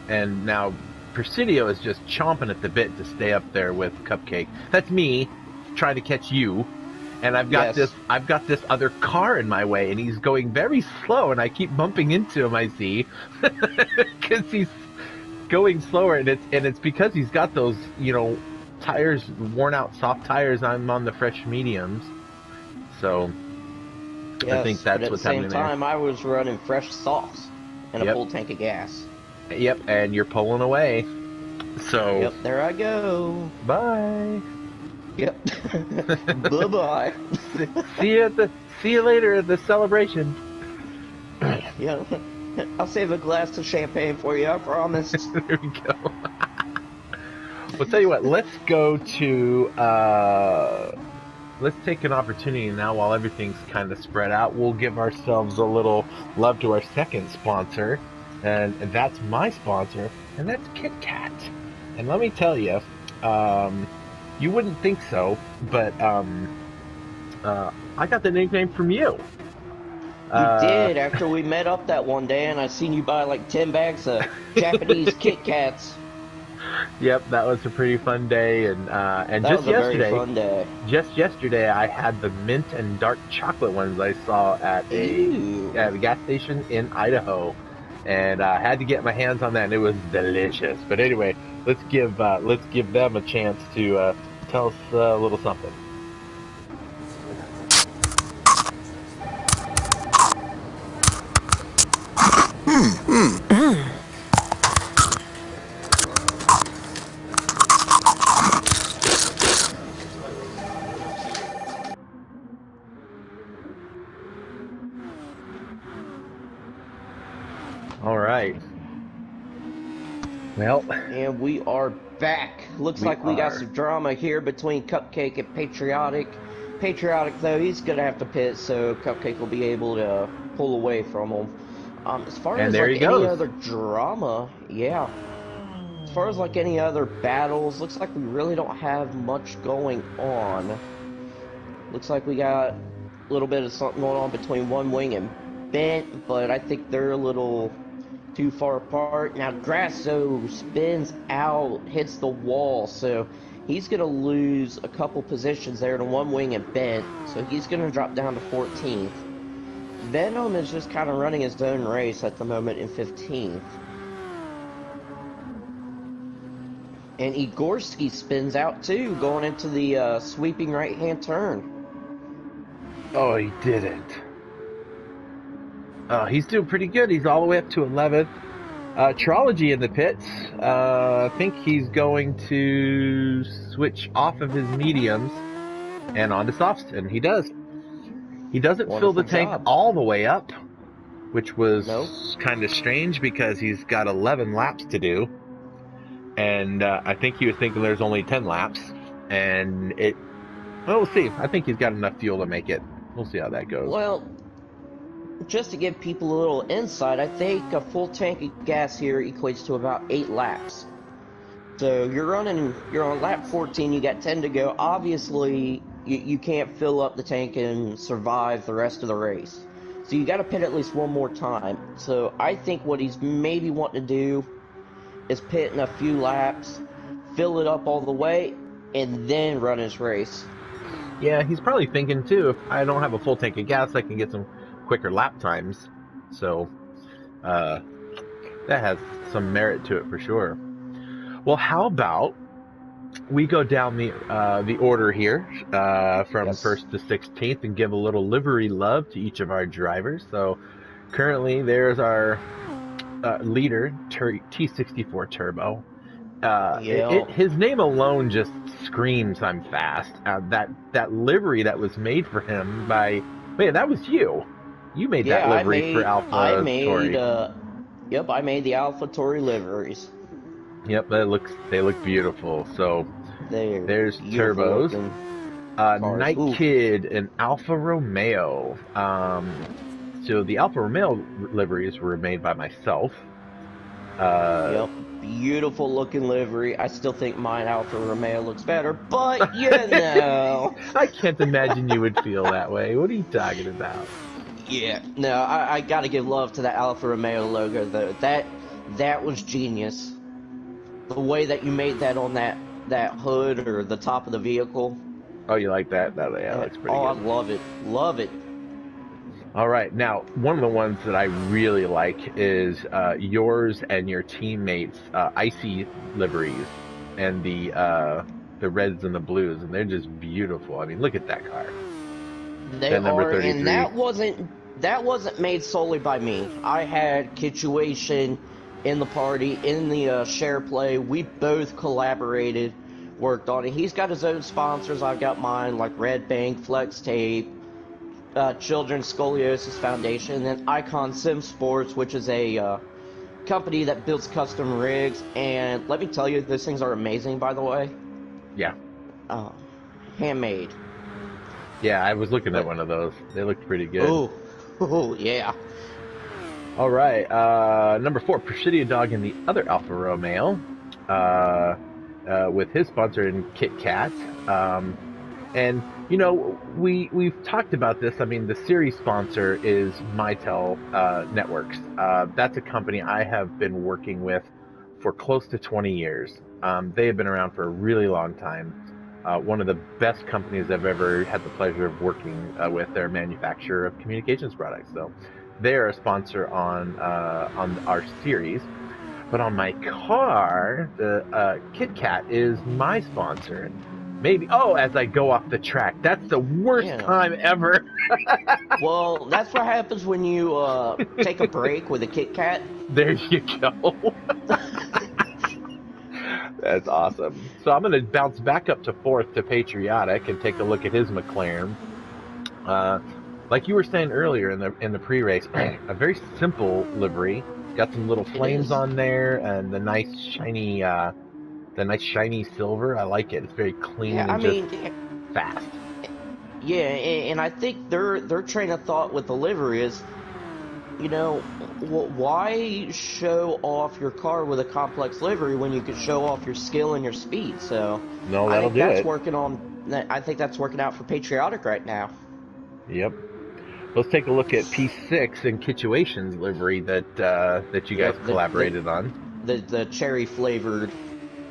And now Presidio is just chomping at the bit to stay up there with Cupcake. That's me trying to catch you. And I've got this other car in my way, and he's going very slow, and I keep bumping into him, I see. Because he's going slower, and it's because he's got those, tires, worn out soft tires. I'm on the fresh mediums. So yes, I think that's what's happening there. At the same time, I was running fresh softs and a full tank of gas. Yep, and you're pulling away. So yep, there I go. Bye. Yep. Bye-bye. See you later at the celebration. Yeah. I'll save a glass of champagne for you, I promise. There we go. Well, tell you what, let's go to let's take an opportunity now while everything's kind of spread out. We'll give ourselves a little love to our second sponsor, and that's my sponsor, and that's Kit Kat. And let me tell you, you wouldn't think so, but I got the nickname from you. You did, after we met up that one day, and I seen you buy like 10 bags of Japanese Kit Kats. Yep, that was a pretty fun day, and that just was a yesterday, very fun day. Just yesterday, I had the mint and dark chocolate ones I saw at a gas station in Idaho, and I had to get my hands on that, and it was delicious. But anyway, let's give them a chance to tell us a little something. All right. Well, and we are back. Looks like we got some drama here between Cupcake and Patriotic. Patriotic, though, he's going to have to pit, so Cupcake will be able to pull away from him. As far as like any other drama, yeah. As far as like any other battles, looks like we really don't have much going on. Looks like we got a little bit of something going on between One Wing and Bent, but I think they're a little too far apart. Now Grasso spins out, hits the wall, so he's going to lose a couple positions there to One Wing and Bent, so he's going to drop down to 14th. Venom is just kind of running his own race at the moment in 15th. And Igorski spins out too, going into the sweeping right-hand turn. Oh, he didn't. He's doing pretty good. He's all the way up to 11th. Trology in the pits. I think he's going to switch off of his mediums and onto softs, and he does. He doesn't fill the Wonderful tank job. all the way up, which was Nope. kind of strange because he's got 11 laps to do. And I think he was thinking there's only 10 laps. And well, we'll see. I think he's got enough fuel to make it. We'll see how that goes. Well, just to give people a little insight, I think a full tank of gas here equates to about 8 laps. So you're on lap 14, you got 10 to go. Obviously, you can't fill up the tank and survive the rest of the race. So you got to pit at least one more time. So I think what he's maybe wanting to do is pit in a few laps, fill it up all the way, and then run his race. Yeah, he's probably thinking too, if I don't have a full tank of gas, I can get some quicker lap times. So that has some merit to it for sure. Well, how about we go down the order here from Yes. 1st to 16th and give a little livery love to each of our drivers. So currently there's our leader, T64 Turbo. His name alone just screams I'm fast. That livery that was made for him by... Wait, that was you. You made that livery for Alpha Tori. Yep, I made the Alpha Tori liveries. Yep, they look beautiful. So there's beautiful Turbos. Night Ooh. Kid and Alfa Romeo. So the Alfa Romeo liveries were made by myself. Yep, beautiful looking livery. I still think mine Alfa Romeo looks better, but you know. I can't imagine you would feel that way. What are you talking about? Yeah, no, I gotta give love to the Alfa Romeo logo though. That was genius. The way that you made that on that hood or the top of the vehicle. Oh, you like that? That looks pretty good. I love it. Love it. All right, now one of the ones that I really like is yours and your teammates' icy liveries, and the reds and the blues, and they're just beautiful. I mean, look at that car. They are, and that wasn't made solely by me. I had Kituation in the party, in the share play. We both collaborated, worked on it. He's got his own sponsors. I've got mine, like Red Bank, Flex Tape, Children's Scoliosis Foundation, and then Icon Sim Sports, which is a company that builds custom rigs. And let me tell you, those things are amazing, by the way. Yeah. Handmade. Yeah, I was looking at one of those. They looked pretty good. Oh, yeah. All right, number 4, Presidio Dog in the other Alfa Romeo, with his sponsor in Kit Kat. And, you know, we've talked about this. I mean, the series sponsor is Mitel Networks. That's a company I have been working with for close to 20 years. They have been around for a really long time. One of the best companies I've ever had the pleasure of working with. Their manufacturer of communications products. So they're a sponsor on our series. But on my car, the Kit Kat is my sponsor. Maybe, as I go off the track. That's the worst time ever. Well, that's what happens when you take a break with a Kit Kat. There you go. That's awesome. So I'm going to bounce back up to 4th to Patriotic and take a look at his McLaren. Like you were saying earlier in the pre-race, a very simple livery. Got some little flames on there and the nice shiny silver. I like it. It's very clean fast. Yeah, and I think their train of thought with the livery is, you know, why show off your car with a complex livery when you could show off your skill and your speed? So no, I think that's working out for Patriotic right now. Yep. Let's take a look at P6 and Kituation's livery that you guys collaborated on. The cherry flavored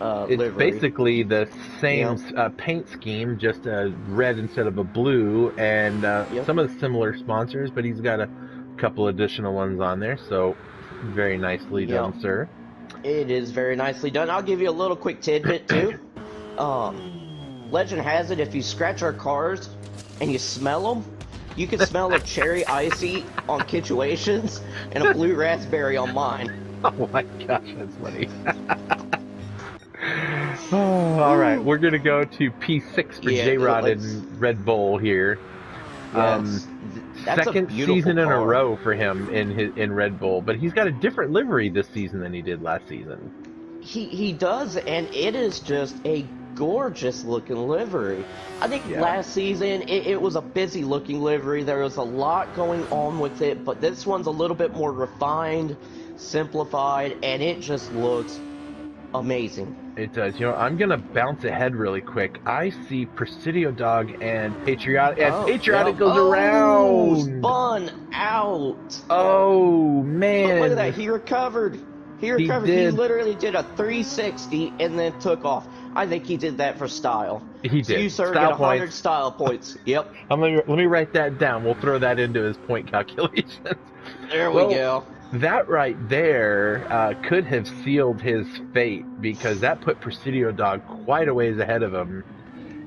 it's livery. Basically the same paint scheme, just a red instead of a blue, and some of the similar sponsors, but he's got a couple additional ones on there, so very nicely done, sir. It is very nicely done. I'll give you a little quick tidbit too. Legend has it, if you scratch our cars and you smell them, you can smell a cherry icy on Kituations and a blue raspberry on mine. Oh my gosh, that's funny. Oh, all right, we're gonna go to P6 for Yeah, J-Rod let's. and Red Bull here. Um, Yes, that's a Second beautiful season in a car. row for him in Red Bull, but he's got a different livery this season than he did last season. He does, and it is just a gorgeous looking livery. I think Yeah. last season it was a busy looking livery. There was a lot going on with it, but this one's a little bit more refined, simplified, and it just looks amazing. It does. You know, I'm gonna bounce ahead really quick. I see Presidio Dog and Patriotic, and Oh, Patriotic yep. goes Oh, around. spun out. Oh But look at that, man, he recovered. He he recovered. He did. literally did a 360 and then took off. I think he did that for style. He So you, did. sir, get Style 100 points. style points. Yep. Let me write that down. We'll throw that into his point calculations. There we Well, go. that right there could have sealed his fate because that put Presidio Dog quite a ways ahead of him.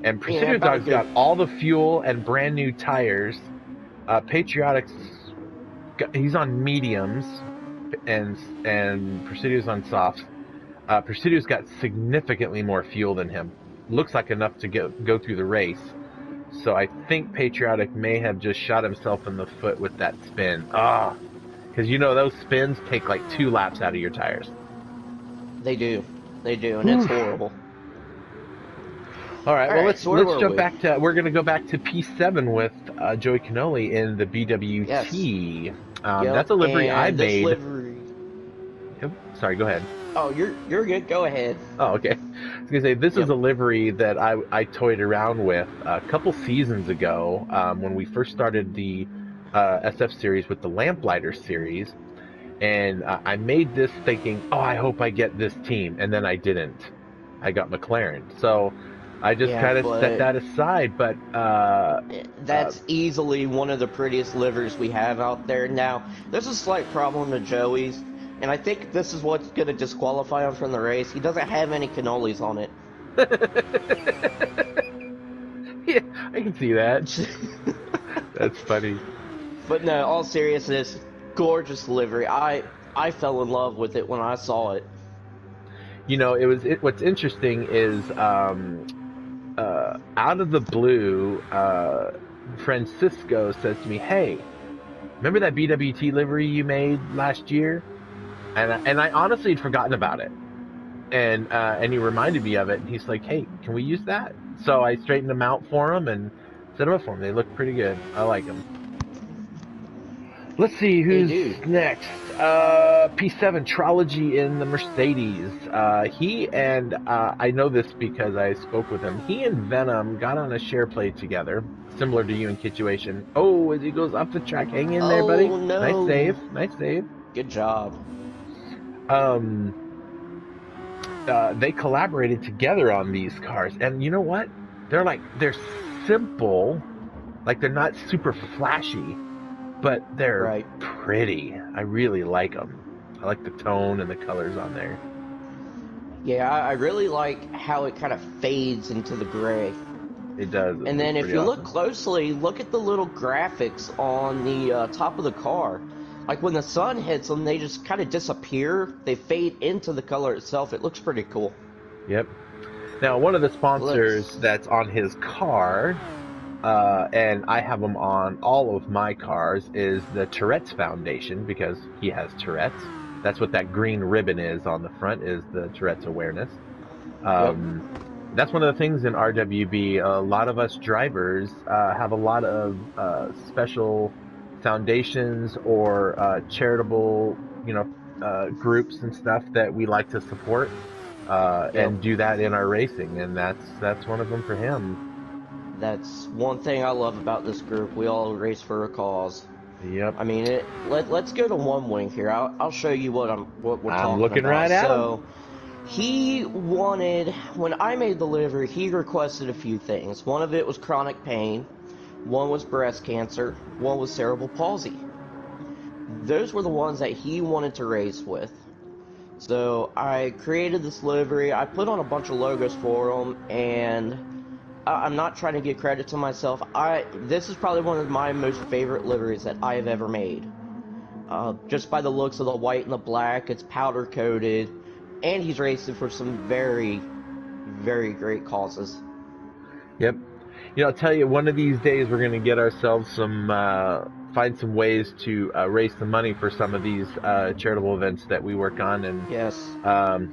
And Yeah, Presidio about a Dog's good. got all the fuel and brand new tires. Patriotic's he's on mediums, and Presidio's on softs. Presidio's got significantly more fuel than him. Looks like enough to go through the race. So I think Patriotic may have just shot himself in the foot with that spin. Ah, because you know those spins take like 2 laps out of your tires. They do. They do, and it's horrible. All right, well, Alright, so where let's were jump we? back to. We're going to go back to P7 with Joey Canoli in the BWT. Yes. That's a livery and I this made. livery. Yep. Sorry, go ahead. Oh, you're good. Go ahead. Oh, okay. I was gonna say this is Yep. a livery that I toyed around with a couple seasons ago when we first started the SF series with the Lamplighter series, and I made this thinking, oh, I hope I get this team, and then I didn't. I got McLaren, so I just Yeah, kind of set but that aside. But that's easily one of the prettiest liveries we have out there. Now, there's a slight problem to Joey's, and I think this is what's going to disqualify him from the race. He doesn't have any cannolis on it. yeah, I can see that. That's funny. But no, all seriousness, gorgeous livery. I fell in love with it when I saw it. You know, what's interesting is out of the blue, Francisco says to me, "Hey, remember that BWT livery you made last year?" And I honestly had forgotten about it. And he reminded me of it. And he's like, "Hey, can we use that?" So I straightened them out for him and set them up for him. They look pretty good. I like them. Let's see who's next. P7 Trology in the Mercedes. He and I know this because I spoke with him. He and Venom got on a share play together, similar to you in Situation. Oh, as he goes up the track, hang in there, buddy. Oh, no. Nice save, nice save. Good job. They collaborated together on these cars, and you know what? They're simple, like they're not super flashy. But they're pretty. I really like them. I like the tone and the colors on there. Yeah, I really like how it kind of fades into the gray. It does. And then if you look closely, look at the little graphics on the top of the car. Like when the sun hits them, they just kind of disappear. They fade into the color itself. It looks pretty cool. Yep. Now, one of the sponsors that's on his car, and I have them on all of my cars, is the Tourette's Foundation, because he has Tourette's. That's what that green ribbon is on the front, is the Tourette's awareness. That's one of the things in RWB. A lot of us drivers have a lot of special foundations or charitable, groups and stuff that we like to support and do that in our racing, and that's one of them for him. That's one thing I love about this group. We all race for a cause. Yep. I mean, let's go to One Wing here. I'll show you what we're talking about. I'm looking right at him. He wanted, when I made the livery, he requested a few things. One of it was chronic pain, one was breast cancer, one was cerebral palsy. Those were the ones that he wanted to race with. So I created this livery. I put on a bunch of logos for him, and I'm not trying to give credit to myself. This is probably one of my most favorite liveries that I have ever made. Just by the looks of the white and the black, it's powder coated, and he's racing for some very, very great causes. Yep. I'll tell you, one of these days we're going to get ourselves find some ways to raise some money for some of these charitable events that we work on, and Yes.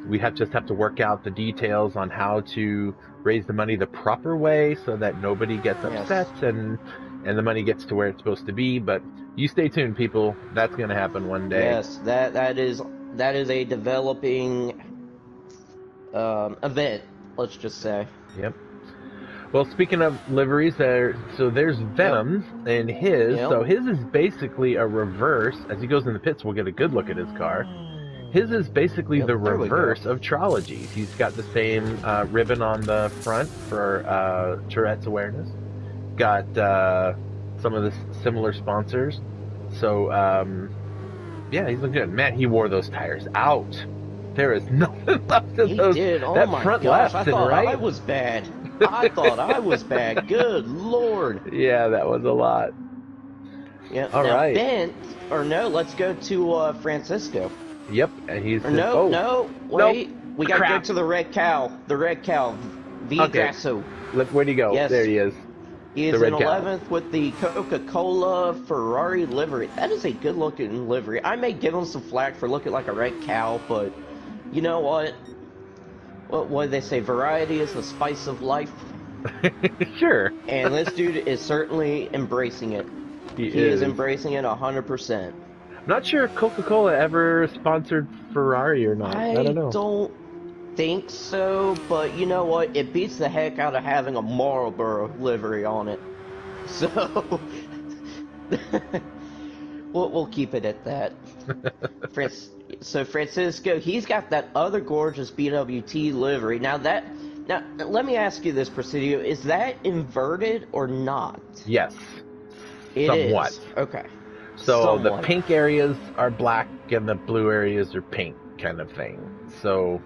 we just have to work out the details on how to raise the money the proper way so that nobody gets upset and the money gets to where it's supposed to be. But you stay tuned, people. That's going to happen one day. Yes, that is a developing event. Let's just say. Yep. Well, speaking of liveries, there's Venom and his. Yep. So his is basically a reverse. As he goes in the pits, we'll get a good look at his car. His is basically the reverse of Trology's. He's got the same ribbon on the front for Tourette's awareness. Got some of the similar sponsors. So, yeah, he's looking good. Man, he wore those tires out. There is nothing left of those. He did. Oh that my front gosh, left I and thought right. I was bad. I thought I was bad. Good Lord. Yeah, that was a lot. Yeah. All now, right. Ben, or no, let's go to Francisco. Yep, and he's Or no, wait. Nope. We gotta Crap. go to the Red Cow. The Red Cow. Grasso. Look, where'd he go? Yes. There he is. He is The in Red Cow. 11th with the Coca-Cola Ferrari livery. That is a good-looking livery. I may give him some flack for looking like a red cow, but you know what? What do they say? Variety is the spice of life. Sure. And this dude is certainly embracing it. He is embracing it 100%. I'm not sure if Coca-Cola ever sponsored Ferrari or not. I don't know. don't think so, but you know what? It beats the heck out of having a Marlboro livery on it. So, we'll keep it at that. So Francisco, he's got that other gorgeous BWT livery. Now, let me ask you this, Presidio. Is that inverted or not? Yes. It Somewhat. is. Okay. So Somewhat. the pink areas are black and the blue areas are pink, kind of thing. So,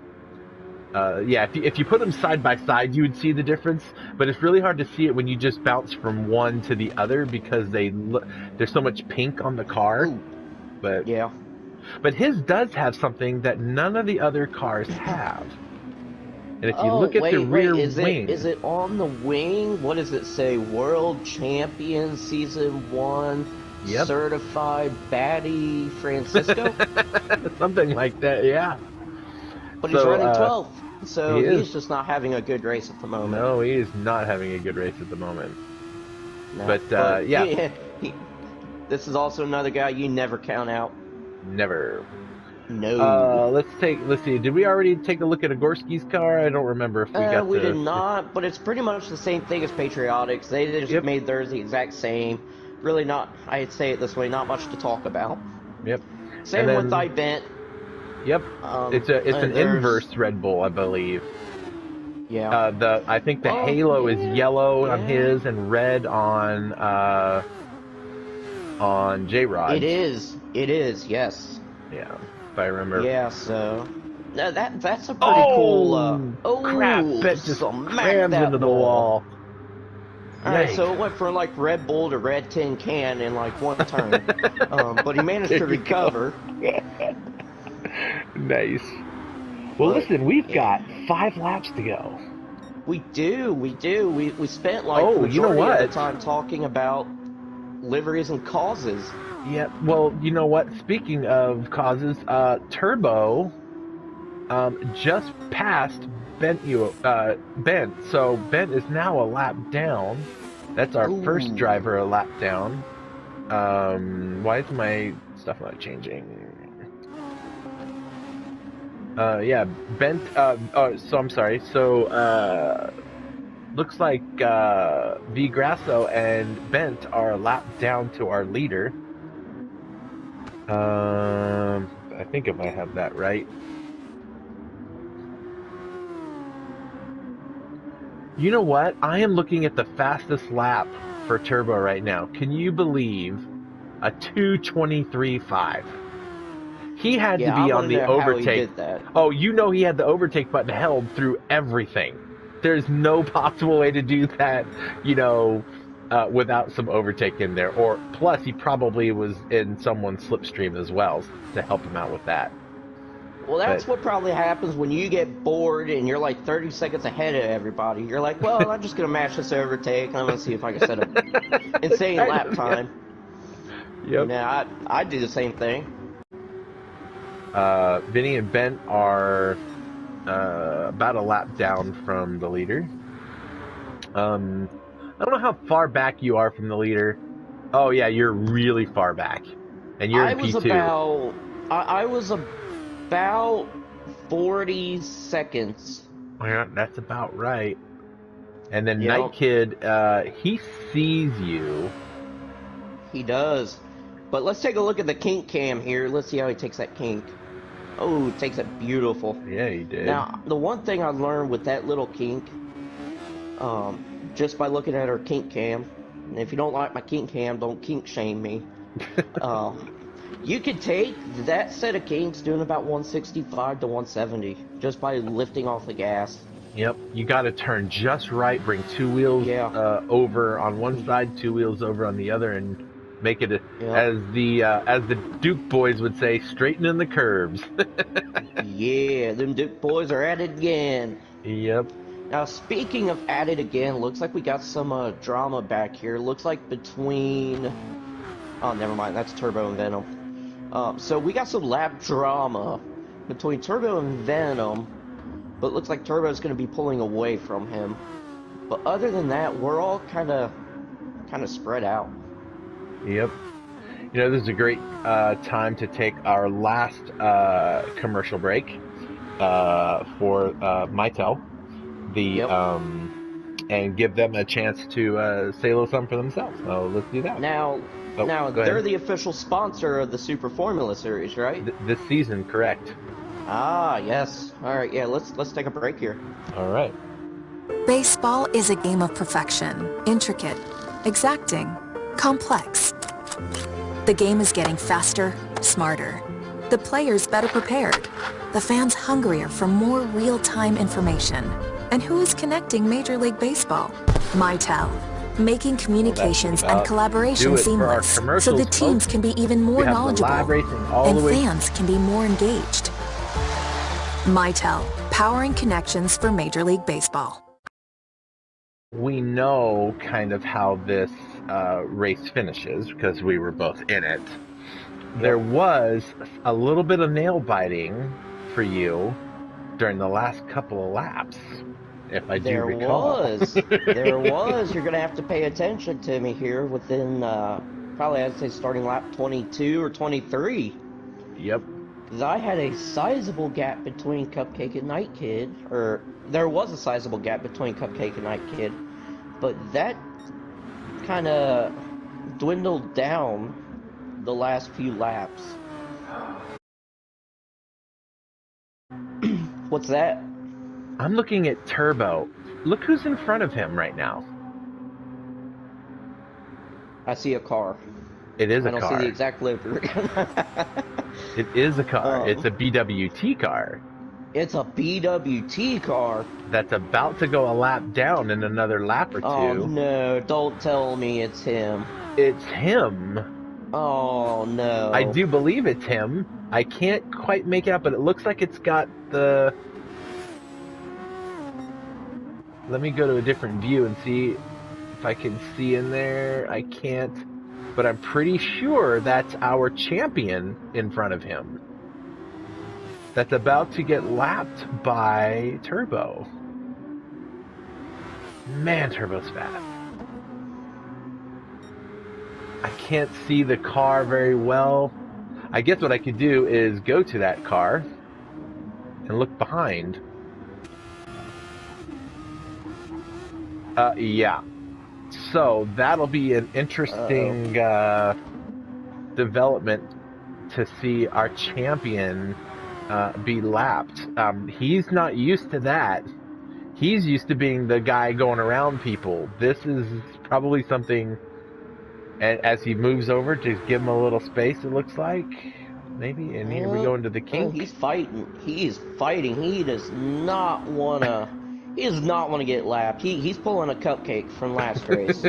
yeah, if you put them side by side, you would see the difference. But it's really hard to see it when you just bounce from one to the other because there's so much pink on the car. Ooh. But Yeah. But his does have something that none of the other cars have. And if you look at the rear wing... Is it on the wing? What does it say? World Champion Season 1 Yep. Certified Baddie Francisco? Something like that, yeah. But he's running 12th, so he is. he's just not having a good race at the moment. No, he is not having a good race at the moment. No, But, yeah. This is also another guy you never count out. Never. No. Let's see. Did we already take a look at Agorski's car? I don't remember if we got We did not, but it's pretty much the same thing as Patriotics. They just made theirs the exact same. Really not, I'd say it this way, not much to talk about. Yep. Same with Ibent. Yep. It's an inverse Red Bull, I believe. Yeah. I think the halo is yellow on his and red on J-Rod. It is, yes. Yeah, if I remember. Yeah, so that's a pretty cool. Crap! That just smack crams that into the wall. Alright, Yikes. so it went from like Red Bull to Red Tin Can in like one turn. But he managed to recover. Nice. Well, listen, we've got 5 laps to go. We do. We spent like Oh, majority you know what? of the time talking about liveries and causes. Yeah, well, you know what? Speaking of causes, Turbo just passed Bent. So Bent is now a lap down. That's our first driver a lap down. Why is my stuff not changing? Yeah, Bent. So I'm sorry. So looks like V Grasso and Bent are a lap down to our leader. I think I might have that right. You know what? I am looking at the fastest lap for Turbo right now. Can you believe a 2:23.5? He had to be on the overtake. Oh, you know he had the overtake button held through everything. There's no possible way to do that, without some overtake in there. Or plus, he probably was in someone's slipstream as well to help him out with that. Well, that's what probably happens when you get bored and you're like 30 seconds ahead of everybody. You're like, well, I'm just going to match this overtake. I'm going to see if I can set an insane lap time. Yep. You know, I do the same thing. Vinny and Ben are about a lap down from the leader. I don't know how far back you are from the leader. Oh, yeah, you're really far back. And you're in P2. I was about 40 seconds. Yeah, that's about right. And then Yep. Night Kid, he sees you. He does. But let's take a look at the kink cam here. Let's see how he takes that kink. Oh, he takes it beautiful. Yeah, he did. Now, the one thing I learned with that little kink, just by looking at her kink cam, and if you don't like my kink cam, don't kink shame me. You could take that set of kinks doing about 165 to 170 just by lifting off the gas. Yep, you got to turn just right, bring two wheels over on one side, two wheels over on the other, and make it as the Duke boys would say, straightening the curves. Yeah, them Duke boys are at it again. Yep. Now, speaking of at it again, looks like we got some drama back here. Looks like between... Oh, never mind, that's Turbo and Venom. So we got some lap drama between Turbo and Venom, but it looks like Turbo's going to be pulling away from him. But other than that, we're all kind of spread out. Yep. You know, this is a great time to take our last commercial break for Mitel, and give them a chance to say a little something for themselves. So let's do that. Now they're the official sponsor of the Super Formula Series, right? This season, correct. Ah, yes. All right, yeah, let's take a break here. All right. Baseball is a game of perfection, intricate, exacting, complex. The game is getting faster, smarter. The players better prepared. The fans hungrier for more real-time information. And who is connecting Major League Baseball? Mitel. Making communications and collaboration seamless so the teams can be even more knowledgeable and fans can be more engaged. Mitel, powering connections for Major League Baseball. We know kind of how this race finishes because we were both in it. There was a little bit of nail biting for you during the last couple of laps, if I do recall. There was. You're going to have to pay attention to me here within, probably I'd say starting lap 22 or 23. Yep. Because I had a sizable gap between Cupcake and Night Kid, or there was a sizable gap between Cupcake and Night Kid, but that kind of dwindled down the last few laps. What's that? I'm looking at Turbo. Look who's in front of him right now. I see a car. It is a car. I don't see the exact livery. It is a car. It's a BWT car. It's a BWT car? That's about to go a lap down in another lap or two. Oh no, don't tell me it's him. It's him. Oh no. I do believe it's him. I can't quite make it out, but it looks like it's got the... Let me go to a different view and see if I can see in there. I can't. But I'm pretty sure that's our champion in front of him. That's about to get lapped by Turbo. Man, Turbo's fast. I can't see the car very well. I guess what I could do is go to that car and look behind. Yeah. So that'll be an interesting development to see our champion be lapped. He's not used to that. He's used to being the guy going around people. This is probably something, and as he moves over, to give him a little space, it looks like. Maybe, and here we go into the kink. He's fighting. He is fighting. He does not want to He does not want to get lapped. He's pulling a cupcake from last race.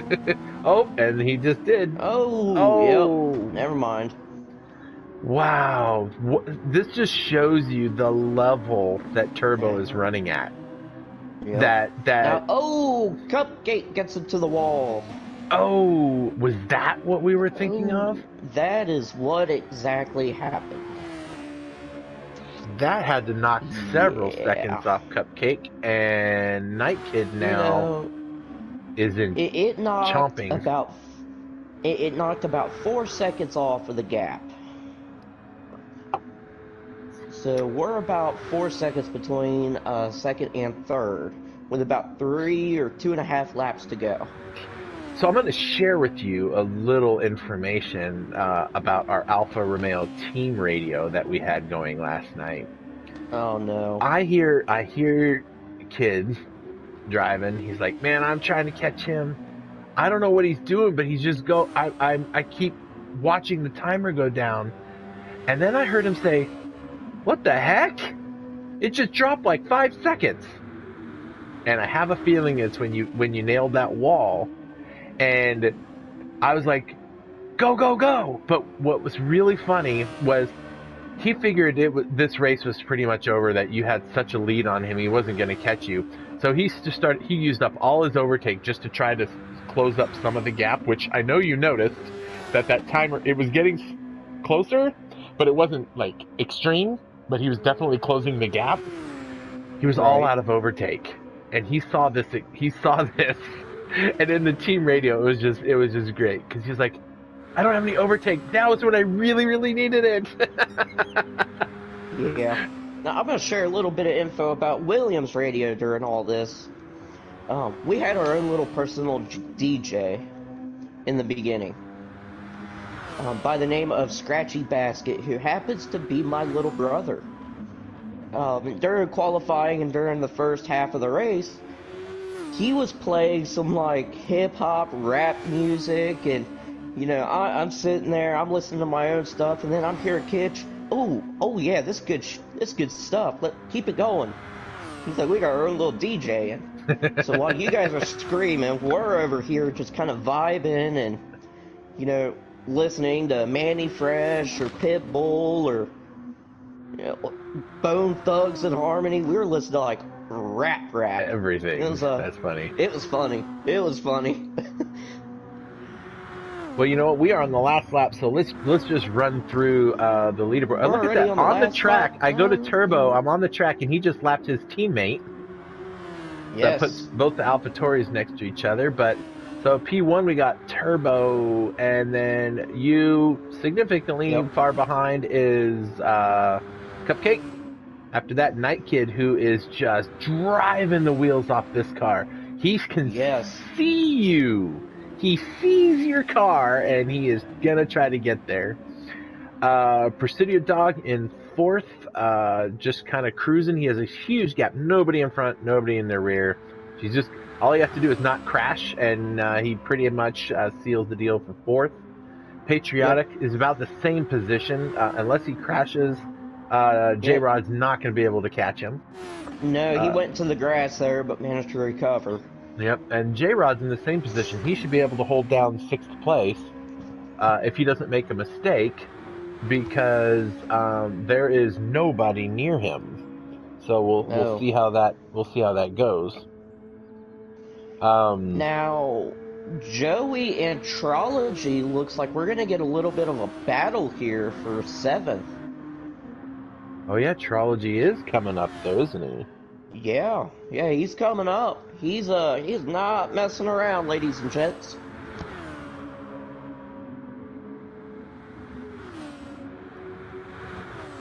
Oh, and he just did. Oh, Oh, yep. Never mind. wow. This just shows you the level that Turbo is running at. Yep. That. Oh, cupcake gets into the wall. Oh, was that what we were thinking of? That is what exactly happened. That had to knock several seconds off Cupcake, and Night Kid now is in it knocked chomping. It knocked about 4 seconds off of the gap. So we're about 4 seconds between second and third, with about 3 or 2.5 laps to go. So I'm going to share with you a little information about our Alfa Romeo team radio that we had going last night. Oh no! I hear kids driving. He's like, "Man, I'm trying to catch him. I don't know what he's doing, but he's just go. I keep watching the timer go down, and then I heard him say, "What the heck? It just dropped like 5 seconds." And I have a feeling it's when you nailed that wall. And I was like, go, go, go. But what was really funny was he figured this race was pretty much over, that you had such a lead on him, he wasn't going to catch you. So he used up all his overtake just to try to close up some of the gap, which I know you noticed that timer, it was getting closer, but it wasn't like extreme, but he was definitely closing the gap. He was all out of overtake. And he saw this. And in the team radio, it was just great, because he's like, I don't have any overtake. Now is when I really, really needed it. Yeah. Now I'm going to share a little bit of info about Williams radio during all this. We had our own little personal DJ in the beginning, by the name of Scratchy Basket, who happens to be my little brother. During qualifying and during the first half of the race, he was playing some like hip-hop rap music, and I'm sitting there, I'm listening to my own stuff, and then I'm hearing Kitch, oh yeah, this good stuff, keep it going. He's like, we got our own little DJ, and so while you guys are screaming, we're over here just kind of vibing and listening to Manny Fresh or Pitbull or Bone Thugs and Harmony. We were listening to like rap. Everything. That's funny. It was funny. Well, you know what? We are on the last lap, so let's just run through the leaderboard. Look at that. On the track, lap. I go to Turbo. I'm on the track, and he just lapped his teammate. Yes. That puts both the AlphaTauris next to each other. But so P1, we got Turbo, and then you significantly far behind is Cupcake. After that, Night Kid, who is just driving the wheels off this car. He can see you. He sees your car, and he is going to try to get there. Presidio Dog in fourth, just kind of cruising. He has a huge gap. Nobody in front, nobody in the rear. All he has to do is not crash, and he pretty much seals the deal for fourth. Patriotic is about the same position, unless he crashes. J-Rod's not going to be able to catch him. No, he went to the grass there, but managed to recover. Yep, and J-Rod's in the same position. He should be able to hold down sixth place if he doesn't make a mistake, because there is nobody near him. So we'll see how that goes. Now, Joey and Trology looks like we're going to get a little bit of a battle here for seventh. Oh yeah, Trology is coming up though, isn't he? Yeah, he's coming up. He's not messing around, ladies and gents.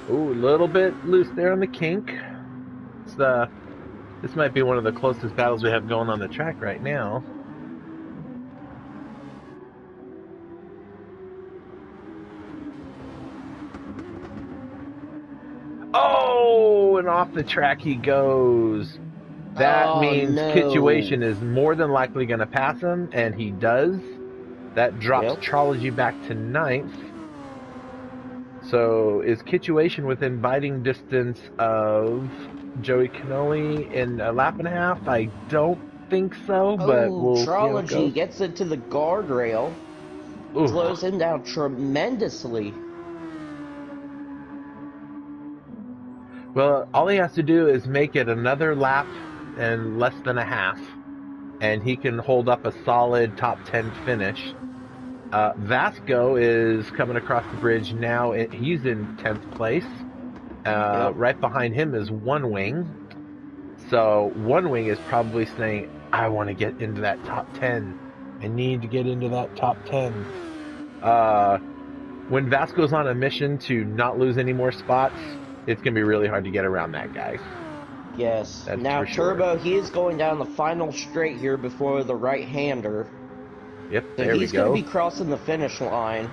Ooh, a little bit loose there on the kink. This might be one of the closest battles we have going on the track right now. Oh, and off the track he goes. That means Situation is more than likely going to pass him, and he does. That drops Trology back to ninth. So is Kitchuation within biting distance of Joey Cannoli in a lap and a half? I don't think so, but Oh, we'll see how it Trology goes. gets into the guardrail. Ooh. Slows him down tremendously. Well, all he has to do is make it another lap and less than a half, and he can hold up a solid top 10 finish. Vasco is coming across the bridge now. He's in 10th place. Yep. Right behind him is One Wing. So One Wing is probably saying, I want to get into that top 10. I need to get into that top 10. When Vasco's on a mission to not lose any more spots, it's going to be really hard to get around that guy. Yes. That's Now for sure. Turbo, he is going down the final straight here before the right-hander. Yep, So there we he's going go. to be crossing the finish line.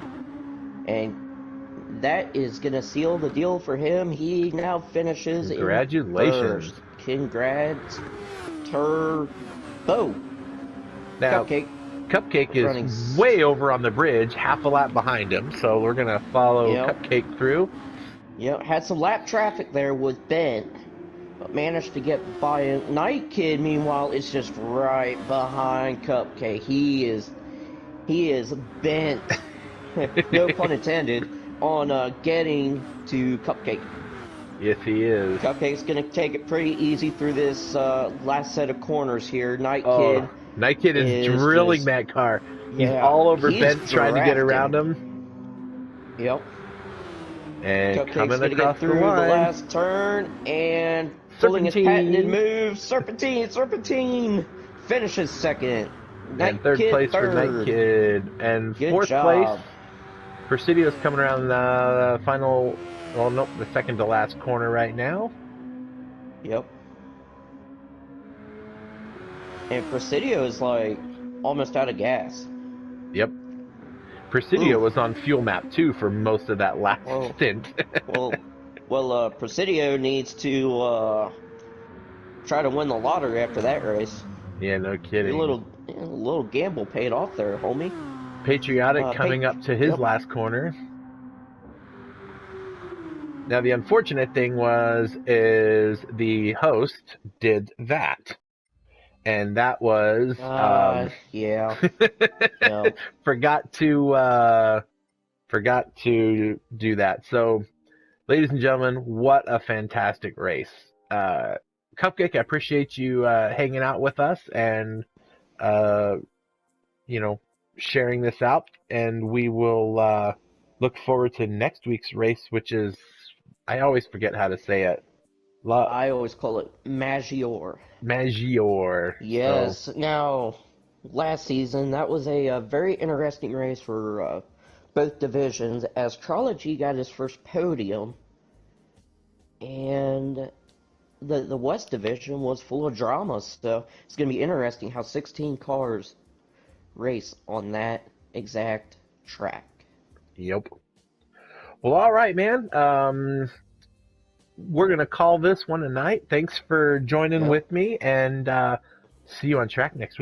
And that is going to seal the deal for him. He now finishes Congratulations. in first. Congrats, Turbo. Now, Cupcake. Cupcake Running is way over on the bridge, half a lap behind him, so we're going to follow Yep. Cupcake through. Yep, had some lap traffic there with Ben, but managed to get by him. Night Kid, meanwhile, is just right behind Cupcake. He is bent, no pun intended, on getting to Cupcake. Yes, he is. Cupcake's gonna take it pretty easy through this last set of corners here. Night Kid. Night Kid is drilling just, that car. He's yeah, all over he's Bent trying to get around drafting. him. Yep. And Cupcake's coming gonna across get through the the line. last turn and pulling his patented move. Serpentine finishes second. And third place for Night Kid. And Good fourth job. place, Presidio's coming around the final, well, nope, the second to last corner right now. Yep. And Presidio is like almost out of gas. Yep. Presidio Ooh. was on fuel map too for most of that last Whoa. stint. well, Presidio needs to try to win the lottery after that race. Yeah, no kidding. A little gamble paid off there, homie. Patriotic coming up to his last corner. Now the unfortunate thing is the host did that. And that was yeah. forgot to do that. So, ladies and gentlemen, what a fantastic race. Cupcake, I appreciate you hanging out with us and sharing this out, and we will look forward to next week's race, which is, I always forget how to say it. I always call it Maggiore. Yes. So. Now, last season, that was a very interesting race for both divisions, as Trology got his first podium, and the West Division was full of drama, so it's going to be interesting how 16 cars race on that exact track. Yep. Well, all right, man. We're going to call this one a night. Thanks for joining with me, and see you on track next week.